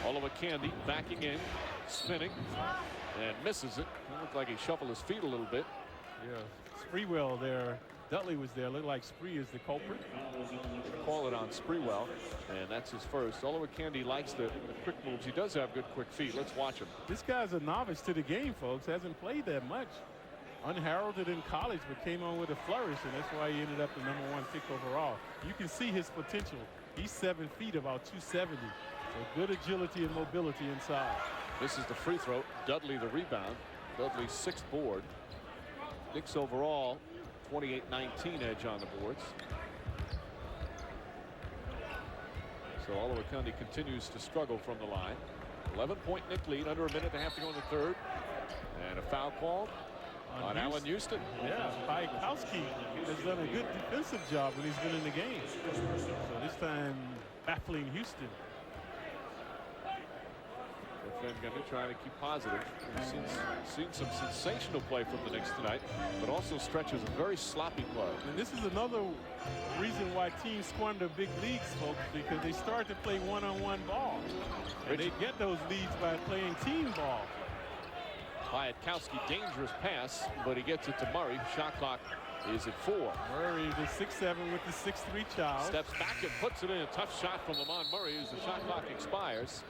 Speaker 2: Olakande backing in, spinning, and misses it. It looked like he shuffled his feet a little bit.
Speaker 4: Yeah, Sprewell there Dudley was there. Looked like Spree is the culprit.
Speaker 9: Call it on Sprewell, and that's his first. Olowokandi likes the quick moves. He does have good quick feet. Let's watch him.
Speaker 4: This guy's a novice to the game, folks. Hasn't played that much. Unheralded in college, but came on with a flourish, and that's why he ended up the #1 pick overall. You can see his potential. He's 7 feet, about 270. So good agility and mobility inside.
Speaker 9: This is the free throw. Dudley the rebound. Dudley's 6th board. Knicks overall 28-19 edge on the boards. So Olowokandi continues to struggle from the line. 11-point Knick lead, under a minute and a half to go in the third. And a foul called on Allen Houston.
Speaker 4: Yeah, Bykowski has done a good defensive job when he's been in the game. So this time baffling Houston.
Speaker 9: Van Gundy trying to keep positive. We've seen some sensational play from the Knicks tonight, but also stretches of very sloppy play.
Speaker 4: And this is another reason why teams squander big leagues, folks, because they start to play one-on-one ball. And they get those leads by playing team ball.
Speaker 9: Bykowski, dangerous pass, but he gets it to Murray. Shot clock is at 4.
Speaker 4: Murray, the 6'7" with the 6'3" child.
Speaker 9: Steps back and puts it in. A tough shot from Lamont Murray as the shot clock expires.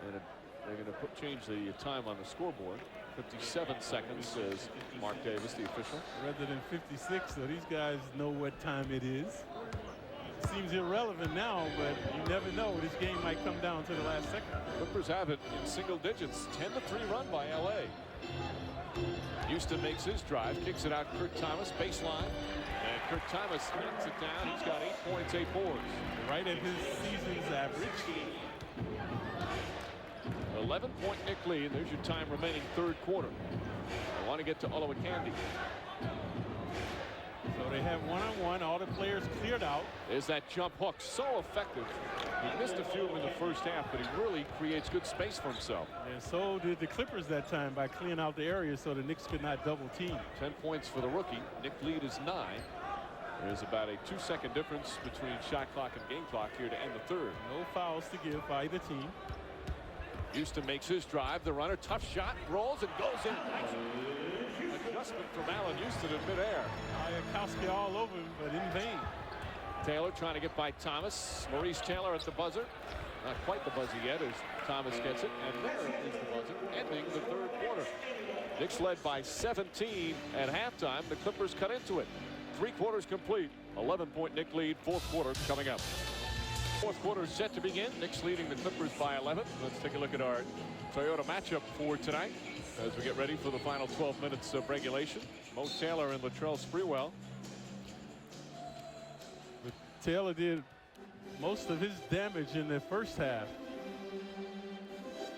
Speaker 9: And they're going to change the time on the scoreboard. 57 seconds, says Mark Davis, the official.
Speaker 4: Rather than 56, so these guys know what time it is. It seems irrelevant now, but you never know. This game might come down to the last second.
Speaker 9: Clippers have it in single digits. 10-3 run by LA. Houston makes his drive, kicks it out. Kurt Thomas, baseline. And Kurt Thomas knocks it down. He's got 8 points, 8 boards.
Speaker 4: Right at his season's average.
Speaker 9: 11-point Knick lead. There's your time remaining, third quarter. I want to get to Olowokandi.
Speaker 4: So they have one-on-one. All the players cleared out.
Speaker 9: There's that jump hook, so effective. He missed a few in the first half, but he really creates good space for himself.
Speaker 4: And so did the Clippers that time by clearing out the area so the Knicks could not double team.
Speaker 9: 10 points for the rookie. Knick lead is 9. There's about a 2-second difference between shot clock and game clock here to end the third.
Speaker 4: No fouls to give by either team.
Speaker 9: Houston makes his drive. The runner, tough shot, rolls and goes in. Adjustment from Allen Houston in midair.
Speaker 4: Bykowski all over him, but in vain.
Speaker 9: Taylor trying to get by Thomas. Maurice Taylor at the buzzer. Not quite the buzzer yet as Thomas gets it. And there is the buzzer, ending the third quarter. Knicks led by 17 at halftime. The Clippers cut into it. 3 quarters complete. 11-point Knick lead. Fourth quarter coming up. Fourth quarter is set to begin. Knicks leading the Clippers by 11. Let's take a look at our Toyota matchup for tonight as we get ready for the final 12 minutes of regulation. Mo Taylor and Latrell Sprewell.
Speaker 4: But Taylor did most of his damage in the first half.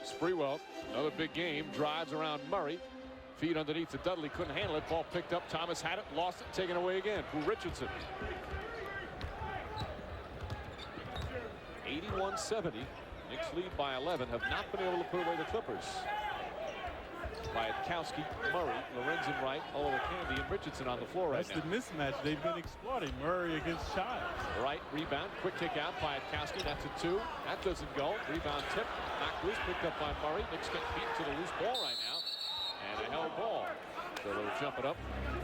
Speaker 9: Sprewell, another big game, drives around Murray. Feet underneath to Dudley, couldn't handle it. Ball picked up. Thomas had it, lost it, taken away again. For Richardson. 81-70. Knicks lead by 11. Have not been able to put away the Clippers. Bykowski, Murray, Lorenzen right, Olowokandi, and Richardson on the floor right now.
Speaker 4: That's the mismatch they've been exploiting. Murray against Childs.
Speaker 9: Right, rebound, quick kick out. Bykowski, that's a 2. That doesn't go. Rebound tip, knocked loose, picked up by Murray. Knicks get beat to the loose ball right now. And a held ball. So they'll jump it up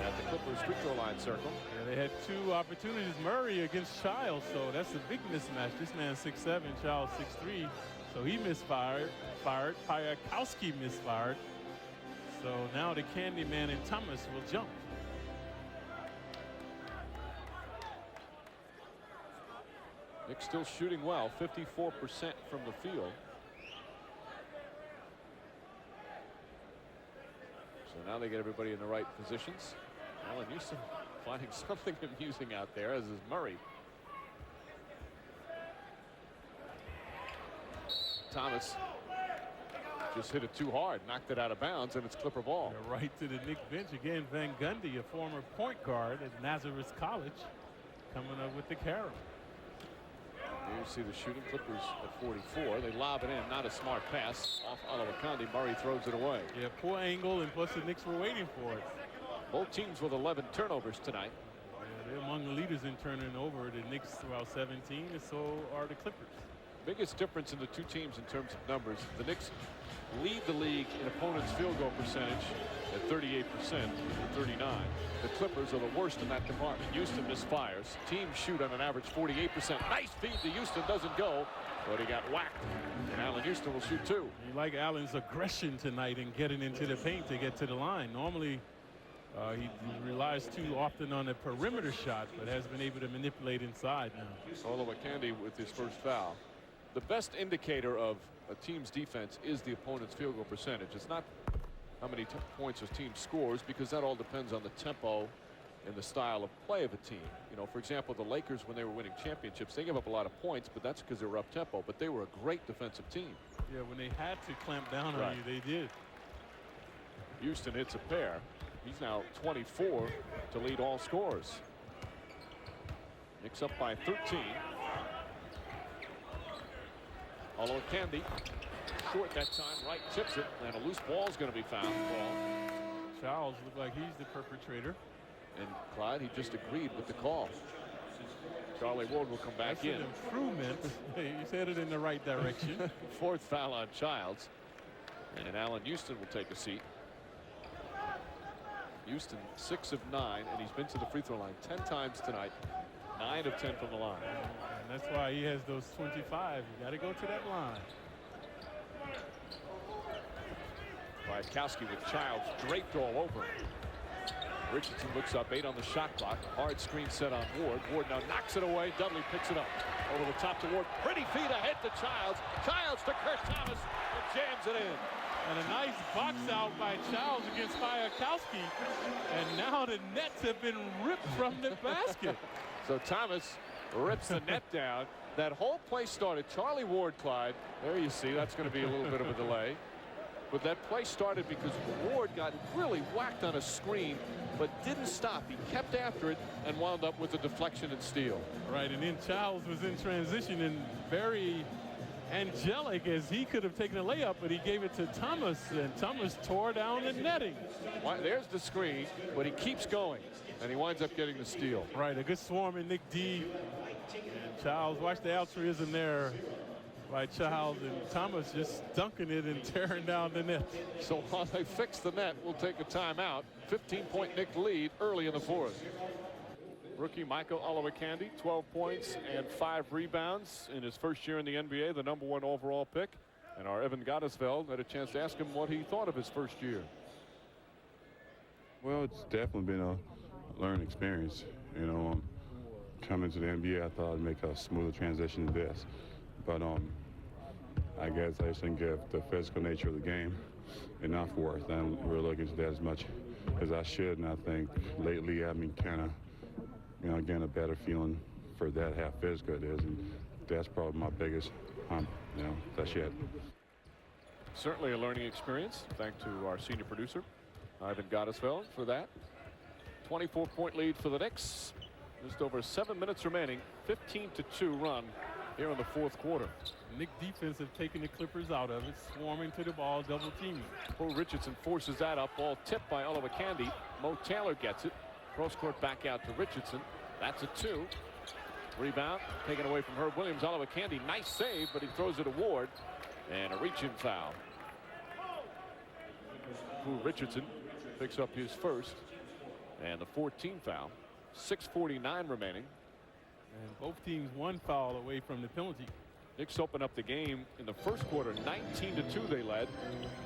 Speaker 9: at the Clippers free throw line circle.
Speaker 4: Yeah, they had 2 opportunities. Murray against Childs, so that's a big mismatch. This man's 6'7", Childs 6'3", so he misfired. Bykowski misfired. So now the Candyman and Thomas will jump.
Speaker 9: Knicks still shooting well, 54% from the field. So now they get everybody in the right positions. Allen Houston finding something amusing out there, as is Murray. Thomas just hit it too hard, knocked it out of bounds, and it's Clipper ball.
Speaker 4: Yeah, right to the Knick bench again. Van Gundy, a former point guard at Nazareth College, coming up with the carry.
Speaker 9: Here you see the shooting Clippers at 44. They lob it in, not a smart pass off Olowokandi. Murray throws it away.
Speaker 4: Yeah, poor angle, and plus the Knicks were waiting for it.
Speaker 9: Both teams with 11 turnovers tonight.
Speaker 4: Yeah, they're among the leaders in turning over. The Knicks throughout 17, and so are the Clippers.
Speaker 9: Biggest difference in the two teams in terms of numbers. The Knicks lead the league in opponents' field goal percentage at 38% to 39. The Clippers are the worst in that department. Houston misfires. Teams shoot on an average 48%. Nice feed to Houston, doesn't go, but he got whacked. And Allen Houston will shoot two.
Speaker 4: You like Allen's aggression tonight in getting into the paint to get to the line. Normally, he relies too often on a perimeter shot, but has been able to manipulate inside now.
Speaker 9: Olowokandi with his first foul. The best indicator of a team's defense is the opponent's field goal percentage. It's not how many points a team scores, because that all depends on the tempo and the style of play of a team. You know, for example, the Lakers, when they were winning championships, they gave up a lot of points, but that's because they were up tempo. But they were a great defensive team.
Speaker 4: Yeah, when they had to clamp down on you, they did.
Speaker 9: Houston hits a pair. He's now 24 to lead all scorers. Knicks up by 13. Olowokandi short that time, right tips it, and a loose ball is going to be found.
Speaker 4: Charles looked like he's the perpetrator.
Speaker 9: And Clyde, he just agreed with the call. Charlie Ward will come back
Speaker 4: That's
Speaker 9: in.
Speaker 4: An improvement. You said it in the right direction.
Speaker 9: Fourth foul on Childs. And Allen Houston will take a seat. Houston 6 of 9, and he's been to the free throw line 10 times tonight. 9 of 10 from the line.
Speaker 4: And that's why he has those 25. You got to go to that line.
Speaker 9: Kwiatkowski with Childs draped all over him. Richardson looks up, 8 on the shot clock. Hard screen set on Ward. Ward now knocks it away. Dudley picks it up. Over the top to Ward. Pretty feed ahead to Childs. Childs to Kurt Thomas and jams it in.
Speaker 4: And a nice box out by Childs against Kwiatkowski. And now the nets have been ripped from the basket.
Speaker 9: So Thomas rips the net down. That whole play started. Charlie Ward, Clyde. There you see. That's going to be a little bit of a delay. But that play started because Ward got really whacked on a screen, but didn't stop. He kept after it and wound up with a deflection and steal.
Speaker 4: Right, and then Childs was in transition and very angelic, as he could have taken a layup, but he gave it to Thomas, and Thomas tore down the netting.
Speaker 9: There's the screen, but he keeps going, and he winds up getting the steal.
Speaker 4: Right, a good swarm in Nick D. And Childs, watch the altruism there by Childs, and Thomas just dunking it and tearing down the net.
Speaker 9: So while they fix the net, we'll take a timeout. 15-point Knick lead early in the fourth. Rookie Michael Olowokandi, 12 points and 5 rebounds in his first year in the NBA, the #1 overall pick. And our Evan Gottesfeld had a chance to ask him what he thought of his first year.
Speaker 7: Well, it's definitely been a learning experience. You know, coming to the NBA, I thought I'd make a smoother transition to this. But I guess I just didn't give the physical nature of the game enough worth. I don't really look into that as much as I should. And I think lately I've been kind of, getting a better feeling for that, how physical it is. And that's probably my biggest hump, that's it.
Speaker 9: Certainly a learning experience. Thanks to our senior producer, Ivan Gottesfeld, for that. 24-point lead for the Knicks. Just over 7 minutes remaining. 15-2 run here in the fourth quarter.
Speaker 4: Knick defense have taken the Clippers out of it, swarming to the ball, double teaming.
Speaker 9: Paul Richardson forces that up. Ball tipped by Olowokandi. Mo Taylor gets it. Cross court back out to Richardson. That's a 2. Rebound taken away from Herb Williams. Olowokandi, nice save, but he throws it to Ward. And a reach-in foul. Paul Richardson picks up his first. And the 14th foul. 6:49 remaining.
Speaker 4: And both teams 1 foul away from the penalty.
Speaker 9: Knicks open up the game in the first quarter. 19-2 they led.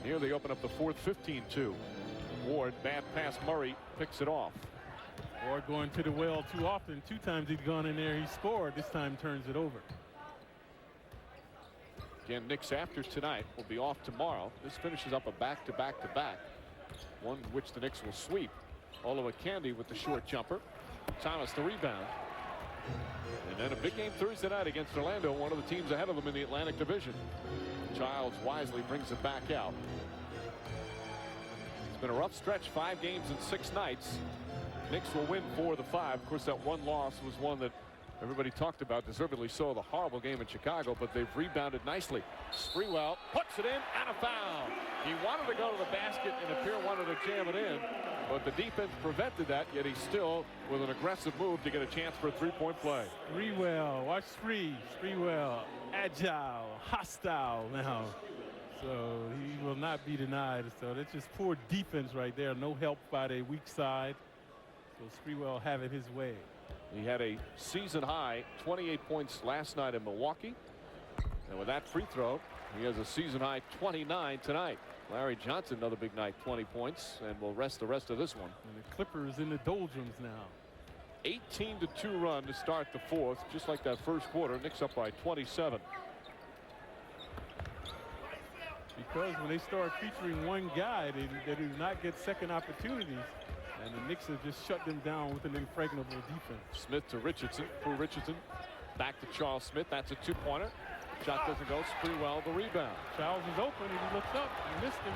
Speaker 9: Here they open up the fourth 15-2. Ward, bad pass. Murray picks it off.
Speaker 4: Ward going to the well too often. 2 times he's gone in there, he scored. This time turns it over.
Speaker 9: Again, Knicks after tonight will be off tomorrow. This finishes up a back-to-back-to-back. One which the Knicks will sweep. Olowokandi with the short jumper. Thomas the rebound. And then a big game Thursday night against Orlando, one of the teams ahead of them in the Atlantic Division. Childs wisely brings it back out. It's been a rough stretch, 5 games in 6 nights. Knicks will win 4 of the 5. Of course, that one loss was one that everybody talked about, deservedly so, the horrible game in Chicago, but they've rebounded nicely. Sprewell puts it in and a foul. He wanted to go to the basket and appear wanted to jam it in, but the defense prevented that, yet he's still with an aggressive move to get a chance for a three-point play.
Speaker 4: Sprewell, watch Sprewell, agile, hostile now. So he will not be denied. So that's just poor defense right there. No help by the weak side. So Sprewell having his way.
Speaker 9: He had a season high 28 points last night in Milwaukee. And with that free throw, he has a season high 29 tonight. Larry Johnson, another big night, 20 points, and will rest the rest of this one.
Speaker 4: And the Clippers in the doldrums now.
Speaker 9: 18-2 run to start the fourth, just like that first quarter. Knicks up by 27.
Speaker 4: Because when they start featuring one guy, they do not get second opportunities. And the Knicks have just shut them down with an impregnable defense.
Speaker 9: Smith to Richardson. For Richardson. Back to Charles Smith. That's a two-pointer. Shot doesn't go. Sprewell the rebound.
Speaker 4: Childs is open and he looks up and missed him.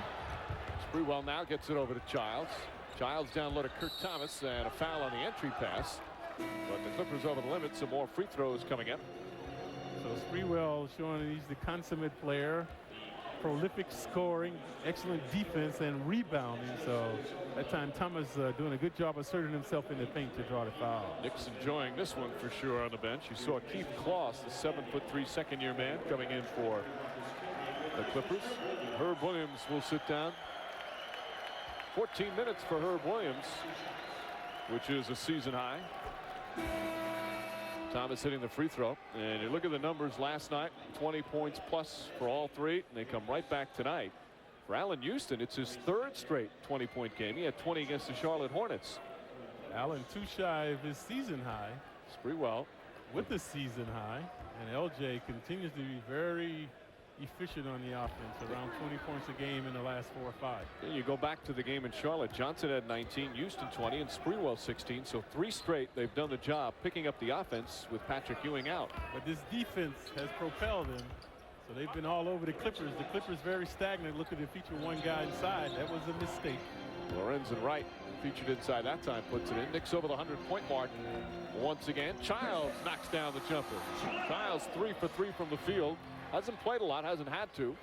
Speaker 9: Sprewell now gets it over to Childs. Childs down low to Kurt Thomas, and a foul on the entry pass. But the Clippers over the limit. Some more free throws coming up.
Speaker 4: So Sprewell showing that he's the consummate player. Prolific scoring, excellent defense, and rebounding. So that time Thomas doing a good job asserting himself in the paint to draw the foul.
Speaker 9: Knicks enjoying this one for sure on the bench. You saw Keith Kloss, the 7'3" second-year man, coming in for the Clippers. Herb Williams will sit down. 14 minutes for Herb Williams, which is a season high. Thomas hitting the free throw, and you look at the numbers last night, 20 points plus for all three, and they come right back tonight. For Allen Houston, it's his third straight 20-point game. He had 20 against the Charlotte Hornets.
Speaker 4: Allen too shy of his season high.
Speaker 9: Sprewell
Speaker 4: with the season high, and LJ continues to be very efficient on the offense, around 20 points a game in the last 4 or 5.
Speaker 9: You go back to the game in Charlotte. Johnson had 19, Houston 20, and Sprewell 16. So 3 straight they've done the job picking up the offense with Patrick Ewing out.
Speaker 4: But this defense has propelled them. So they've been all over the Clippers. The Clippers very stagnant, looking to feature one guy inside. That was a mistake.
Speaker 9: Lorenzen Wright featured inside that time, puts it in. Knicks over the 100-point mark once again. Childs knocks down the jumper. Childs 3 for 3 from the field. Hasn't played a lot, hasn't had to.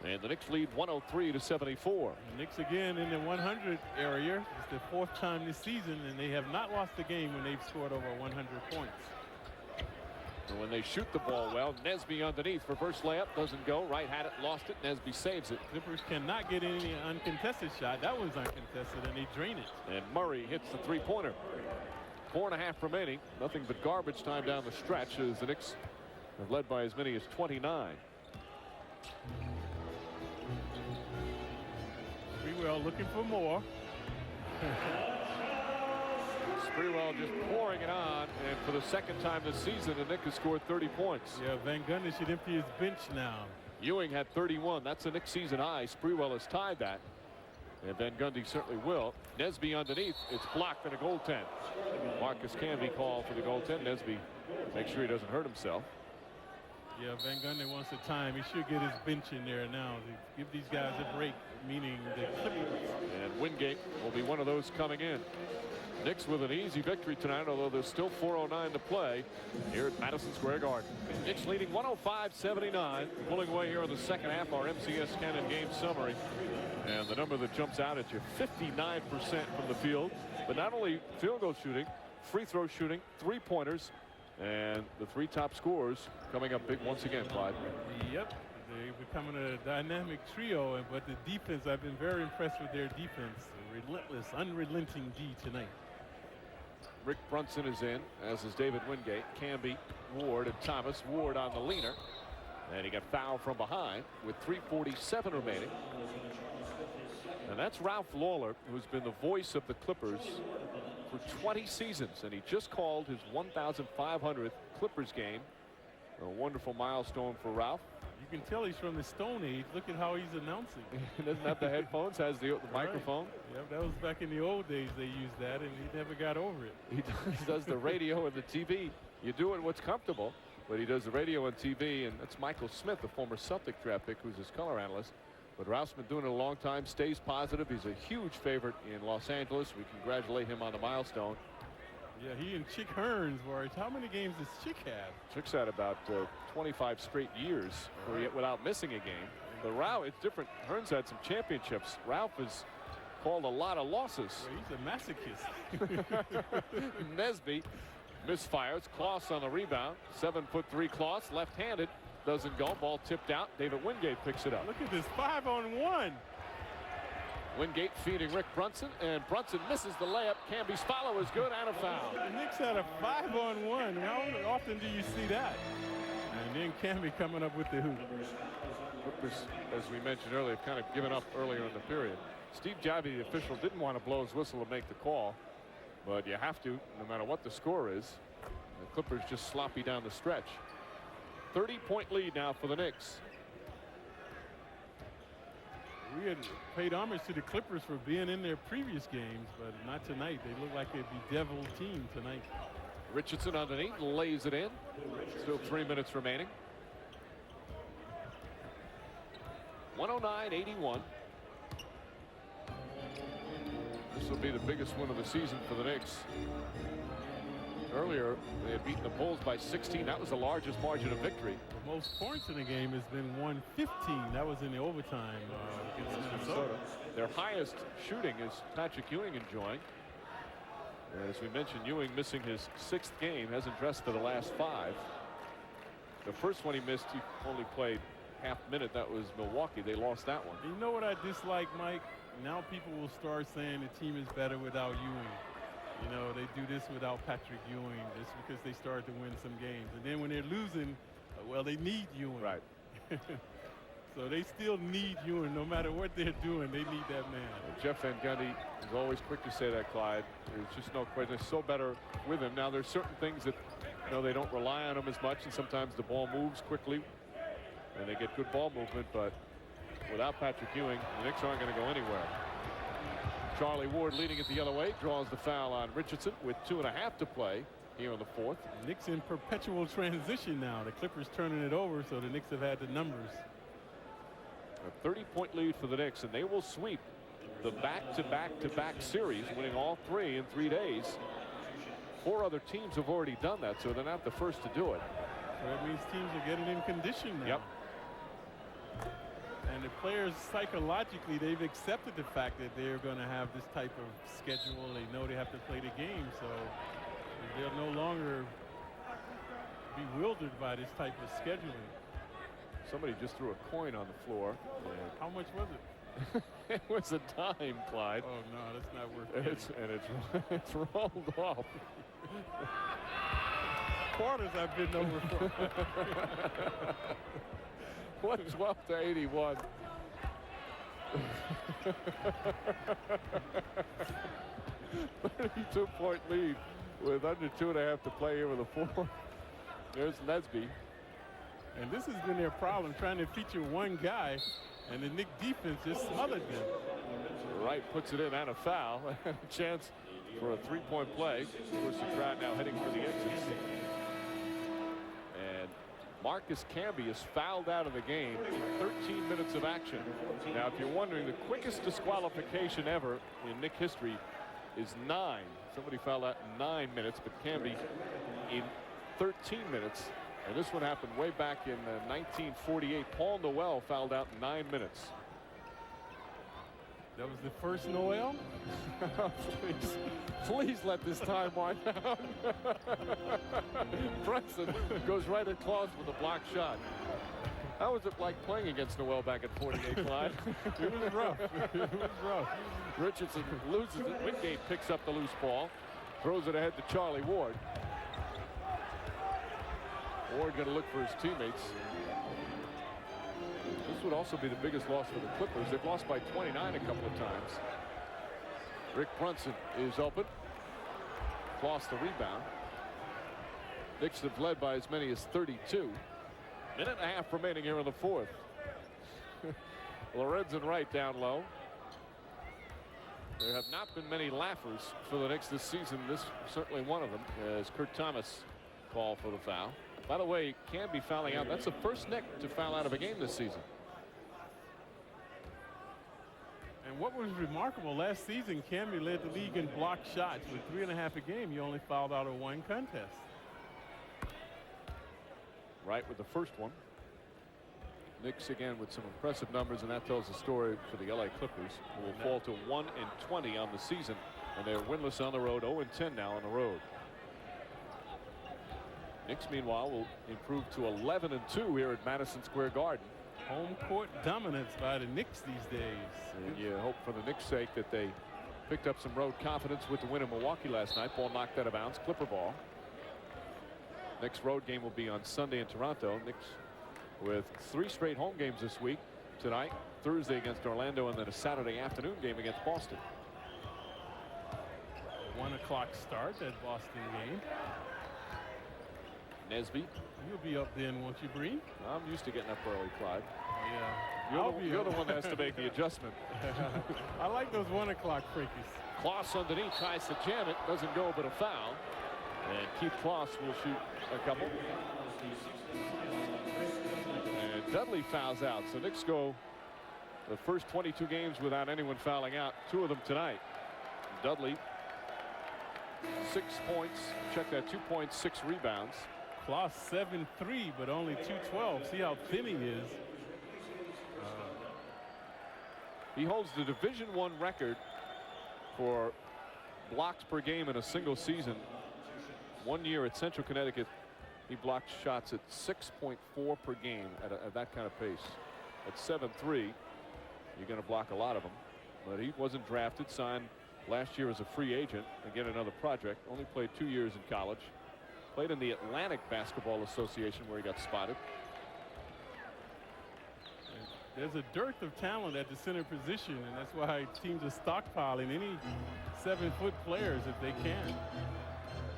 Speaker 9: And the Knicks lead 103-74.
Speaker 4: The Knicks again in the 100 area. It's the 4th time this season, and they have not lost a game when they've scored over 100 points.
Speaker 9: And when they shoot the ball well, Nesby underneath. Reverse layup doesn't go. Wright had it, lost it. Nesby saves it.
Speaker 4: Clippers cannot get any uncontested shot. That one's uncontested, and they drain it.
Speaker 9: And Murray hits the three-pointer. 4.5 remaining. Nothing but garbage time down the stretch as the Knicks have led by as many as 29.
Speaker 4: Sprewell looking for more.
Speaker 9: Sprewell just pouring it on, and for the second time this season, the Knicks has scored 30 points.
Speaker 4: Yeah, Van Gundy should empty his bench now.
Speaker 9: Ewing had 31. That's the Knicks season high. Sprewell has tied that, and Van Gundy certainly will. Nesby underneath. It's blocked and a goaltend. Marcus Camby called for the goaltend. Nesby makes sure he doesn't hurt himself.
Speaker 4: Yeah, Van Gundy wants the time. He should get his bench in there now to give these guys a break, meaning the Clippers.
Speaker 9: And Wingate will be one of those coming in. Knicks with an easy victory tonight, although there's still 4:09 to play here at Madison Square Garden. Knicks leading 105-79, pulling away here in the second half. Our MCS Cannon game summary. And the number that jumps out at you, 59% from the field. But not only field goal shooting, free throw shooting, 3-pointers, and the 3 top scorers coming up big once again, Clyde.
Speaker 4: Yep, they're becoming a dynamic trio, but the defense, I've been very impressed with their defense. Relentless, unrelenting D tonight.
Speaker 9: Rick Brunson is in, as is David Wingate. Camby, Ward, and Thomas. Ward on the leaner. And he got fouled from behind with 3:47 remaining. And that's Ralph Lawler, who's been the voice of the Clippers for 20 seasons, and he just called his 1,500th Clippers game. A wonderful milestone for Ralph.
Speaker 4: You can tell he's from the Stone Age. Look at how he's announcing.
Speaker 9: He doesn't have the headphones, has the microphone.
Speaker 4: Yep, that was back in the old days they used that, and he never got over it.
Speaker 9: He does the radio and the TV. You do it what's comfortable, but he does the radio and TV, and that's Michael Smith, the former Celtic draft pick, who's his color analyst. But Ralph's been doing it a long time, stays positive. He's a huge favorite in Los Angeles. We congratulate him on the milestone.
Speaker 4: Yeah, he and Chick Hearns were. How many games does Chick have?
Speaker 9: Chick's had about 25 straight years without missing a game. But Ralph, it's different. Hearns had some championships. Ralph has called a lot of losses.
Speaker 4: Well, he's a masochist.
Speaker 9: Nesby misfires. Kloss on the rebound. 7'3" Kloss, left-handed. Doesn't go. Ball tipped out. David Wingate picks it up.
Speaker 4: Look at this 5-on-1.
Speaker 9: Wingate feeding Rick Brunson, and Brunson misses the layup. Camby's follow is good and a foul.
Speaker 4: The Knicks had a 5-on-1. How often do you see that? And then Camby coming up with the hoop.
Speaker 9: Clippers, as we mentioned earlier, have kind of given up earlier in the period. Steve Javy, the official, didn't want to blow his whistle to make the call, but you have to, no matter what the score is. The Clippers just sloppy down the stretch. 30-point lead now for the Knicks.
Speaker 4: We had paid homage to the Clippers for being in their previous games, but not tonight. They look like they'd be devil team tonight.
Speaker 9: Richardson underneath, lays it in. Still 3 minutes remaining. 109-81. This will be the biggest win of the season for the Knicks. Earlier, they had beaten the Bulls by 16. That was the largest margin of victory.
Speaker 4: The most points in the game has been 115. That was in the overtime against Minnesota.
Speaker 9: Their highest shooting is Patrick Ewing enjoying. As we mentioned, Ewing missing his 6th game, hasn't dressed for the last 5. The first one he missed, he only played half minute. That was Milwaukee. They lost that one.
Speaker 4: You know what I dislike, Mike? Now people will start saying the team is better without Ewing. You know, they do this without Patrick Ewing just because they started to win some games. And then when they're losing, well, they need Ewing.
Speaker 9: Right.
Speaker 4: So they still need Ewing. No matter what they're doing, they need that man.
Speaker 9: Jeff Van Gundy is always quick to say that, Clyde. There's just no question. They're so better with him. Now, there's certain things that, you know, they don't rely on him as much, and sometimes the ball moves quickly, and they get good ball movement. But without Patrick Ewing, the Knicks aren't going to go anywhere. Charlie Ward leading it the other way, draws the foul on Richardson with 2.5 to play here in the 4th.
Speaker 4: Knicks in perpetual transition now. The Clippers turning it over, so the Knicks have had the numbers.
Speaker 9: A 30-point lead for the Knicks, and they will sweep the back-to-back-to-back series, winning all 3 in 3 days. 4 other teams have already done that, so they're not the first to do it.
Speaker 4: So that means teams are getting in condition now.
Speaker 9: Yep.
Speaker 4: And the players, psychologically, they've accepted the fact that they're going to have this type of schedule. They know they have to play the game, so they're no longer bewildered by this type of scheduling.
Speaker 9: Somebody just threw a coin on the floor.
Speaker 4: How much was it?
Speaker 9: It was a dime, Clyde.
Speaker 4: Oh, no, that's not worth it.
Speaker 9: It's rolled off.
Speaker 4: Quarters I've been over for.
Speaker 9: 112-81. $32-point lead with under 2.5 to play here with a 4. There's Nesby.
Speaker 4: And this has been their problem, trying to feature one guy, and the Knicks defense just smothered them.
Speaker 9: Wright puts it in and a foul. A chance for a 3-point play. Of course, the crowd now heading for the exits. And Marcus Camby is fouled out of the game in 13 minutes of action. Now, if you're wondering, the quickest disqualification ever in Knick history is 9. Somebody fouled out in 9 minutes, but Camby in 13 minutes. And this one happened way back in 1948. Paul Noel fouled out in 9 minutes.
Speaker 4: That was the first Noel?
Speaker 9: Please let this time wind down. Brunson goes right at Kloss with a block shot. How was it like playing against Noel back at 48, Clyde?
Speaker 4: It was rough. It was rough.
Speaker 9: Richardson loses it. Wingate picks up the loose ball, throws it ahead to Charlie Ward. Ward going to look for his teammates. This would also be the biggest loss for the Clippers. They've lost by 29 a couple of times. Rick Brunson is open. Lost the rebound. Knicks have led by as many as 32. Minute and a half remaining here in the 4th. Lorenzen Wright down low. There have not been many laughers for the Knicks this season. This certainly one of them, as Kurt Thomas called for the foul. By the way, Camby fouling out. That's the first Knick to foul out of a game this season.
Speaker 4: And what was remarkable, last season, Camby led the league in blocked shots. With 3.5 a game, you only fouled out of 1 contest.
Speaker 9: Right with the first one. Knicks again with some impressive numbers, and that tells the story for the LA Clippers, who will fall to 1-20 on the season, and they're winless on the road, 0-10 now on the road. Knicks, meanwhile, will improve to 11-2 here at Madison Square Garden.
Speaker 4: Home court dominance by the Knicks these days.
Speaker 9: And you hope for the Knicks' sake that they picked up some road confidence with the win in Milwaukee last night. Ball knocked out of bounds, Clipper ball. Next road game will be on Sunday in Toronto. Knicks with 3 straight home games this week. Tonight, Thursday against Orlando, and then a Saturday afternoon game against Boston.
Speaker 4: A 1 o'clock start, that Boston game.
Speaker 9: Nesby.
Speaker 4: You'll be up then, won't you, Breen?
Speaker 9: I'm used to getting up early, Clyde.
Speaker 4: Yeah.
Speaker 9: You're the one that has to make the adjustment.
Speaker 4: I like those 1 o'clock freakies.
Speaker 9: Kloss underneath, tries to jam it, doesn't go, but a foul. And Keith Kloss will shoot a couple. And Dudley fouls out. So Knicks go the first 22 games without anyone fouling out. 2 of them tonight. Dudley, 6 points. Check that, 2 points, 6 rebounds.
Speaker 4: Kloss 7-3, but only 2-12. See how thin he is.
Speaker 9: He holds the Division I record for blocks per game in a single season. 1 year at Central Connecticut, he blocked shots at 6.4 per game at that kind of pace. At 7-3, you're going to block a lot of them. But he wasn't drafted, signed last year as a free agent, again another project. Only played 2 years in college. Played in the Atlantic Basketball Association where he got spotted.
Speaker 4: There's a dearth of talent at the center position, and that's why teams are stockpiling any 7-foot players if they can.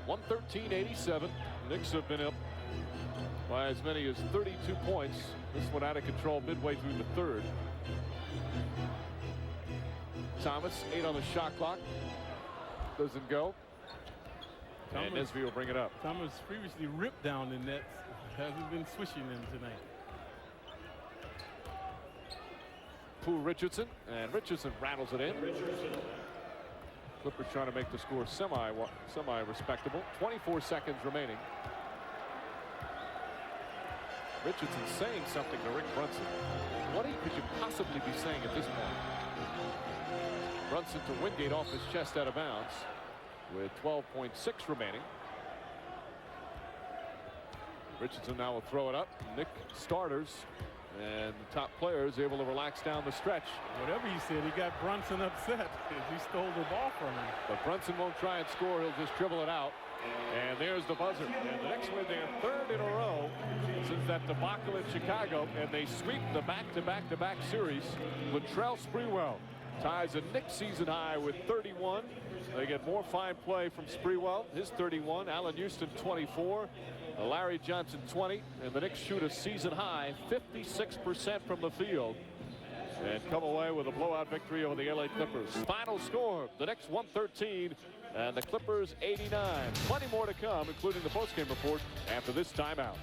Speaker 9: 113-87. Knicks have been up by as many as 32 points. This one out of control midway through the third. Thomas, 8 on the shot clock. Doesn't go. And Nesby will bring it up.
Speaker 4: Thomas previously ripped down the nets. Hasn't been swishing them tonight.
Speaker 9: Poole Richardson, and Richardson rattles it in. Clippers trying to make the score semi-respectable. 24 seconds remaining. Richardson saying something to Rick Brunson. What could you possibly be saying at this point? Brunson to Wingate off his chest out of bounds with 12.6 remaining. Richardson now will throw it up. Nick starters and the top players able to relax down the stretch.
Speaker 4: Whatever he said, he got Brunson upset because he stole the ball from him.
Speaker 9: But Brunson won't try and score. He'll just dribble it out. And there's the buzzer. And the Knicks win their 3rd in a row since that debacle in Chicago. And they sweep the back-to-back-to-back series. Latrell Sprewell ties a Knicks season high with 31. They get more fine play from Sprewell, his 31. Allen Houston, 24. Larry Johnson, 20. And the Knicks shoot a season high 56% from the field and come away with a blowout victory over the LA Clippers. Final score, the Knicks 113 and the Clippers 89. Plenty more to come, including the postgame report after this timeout.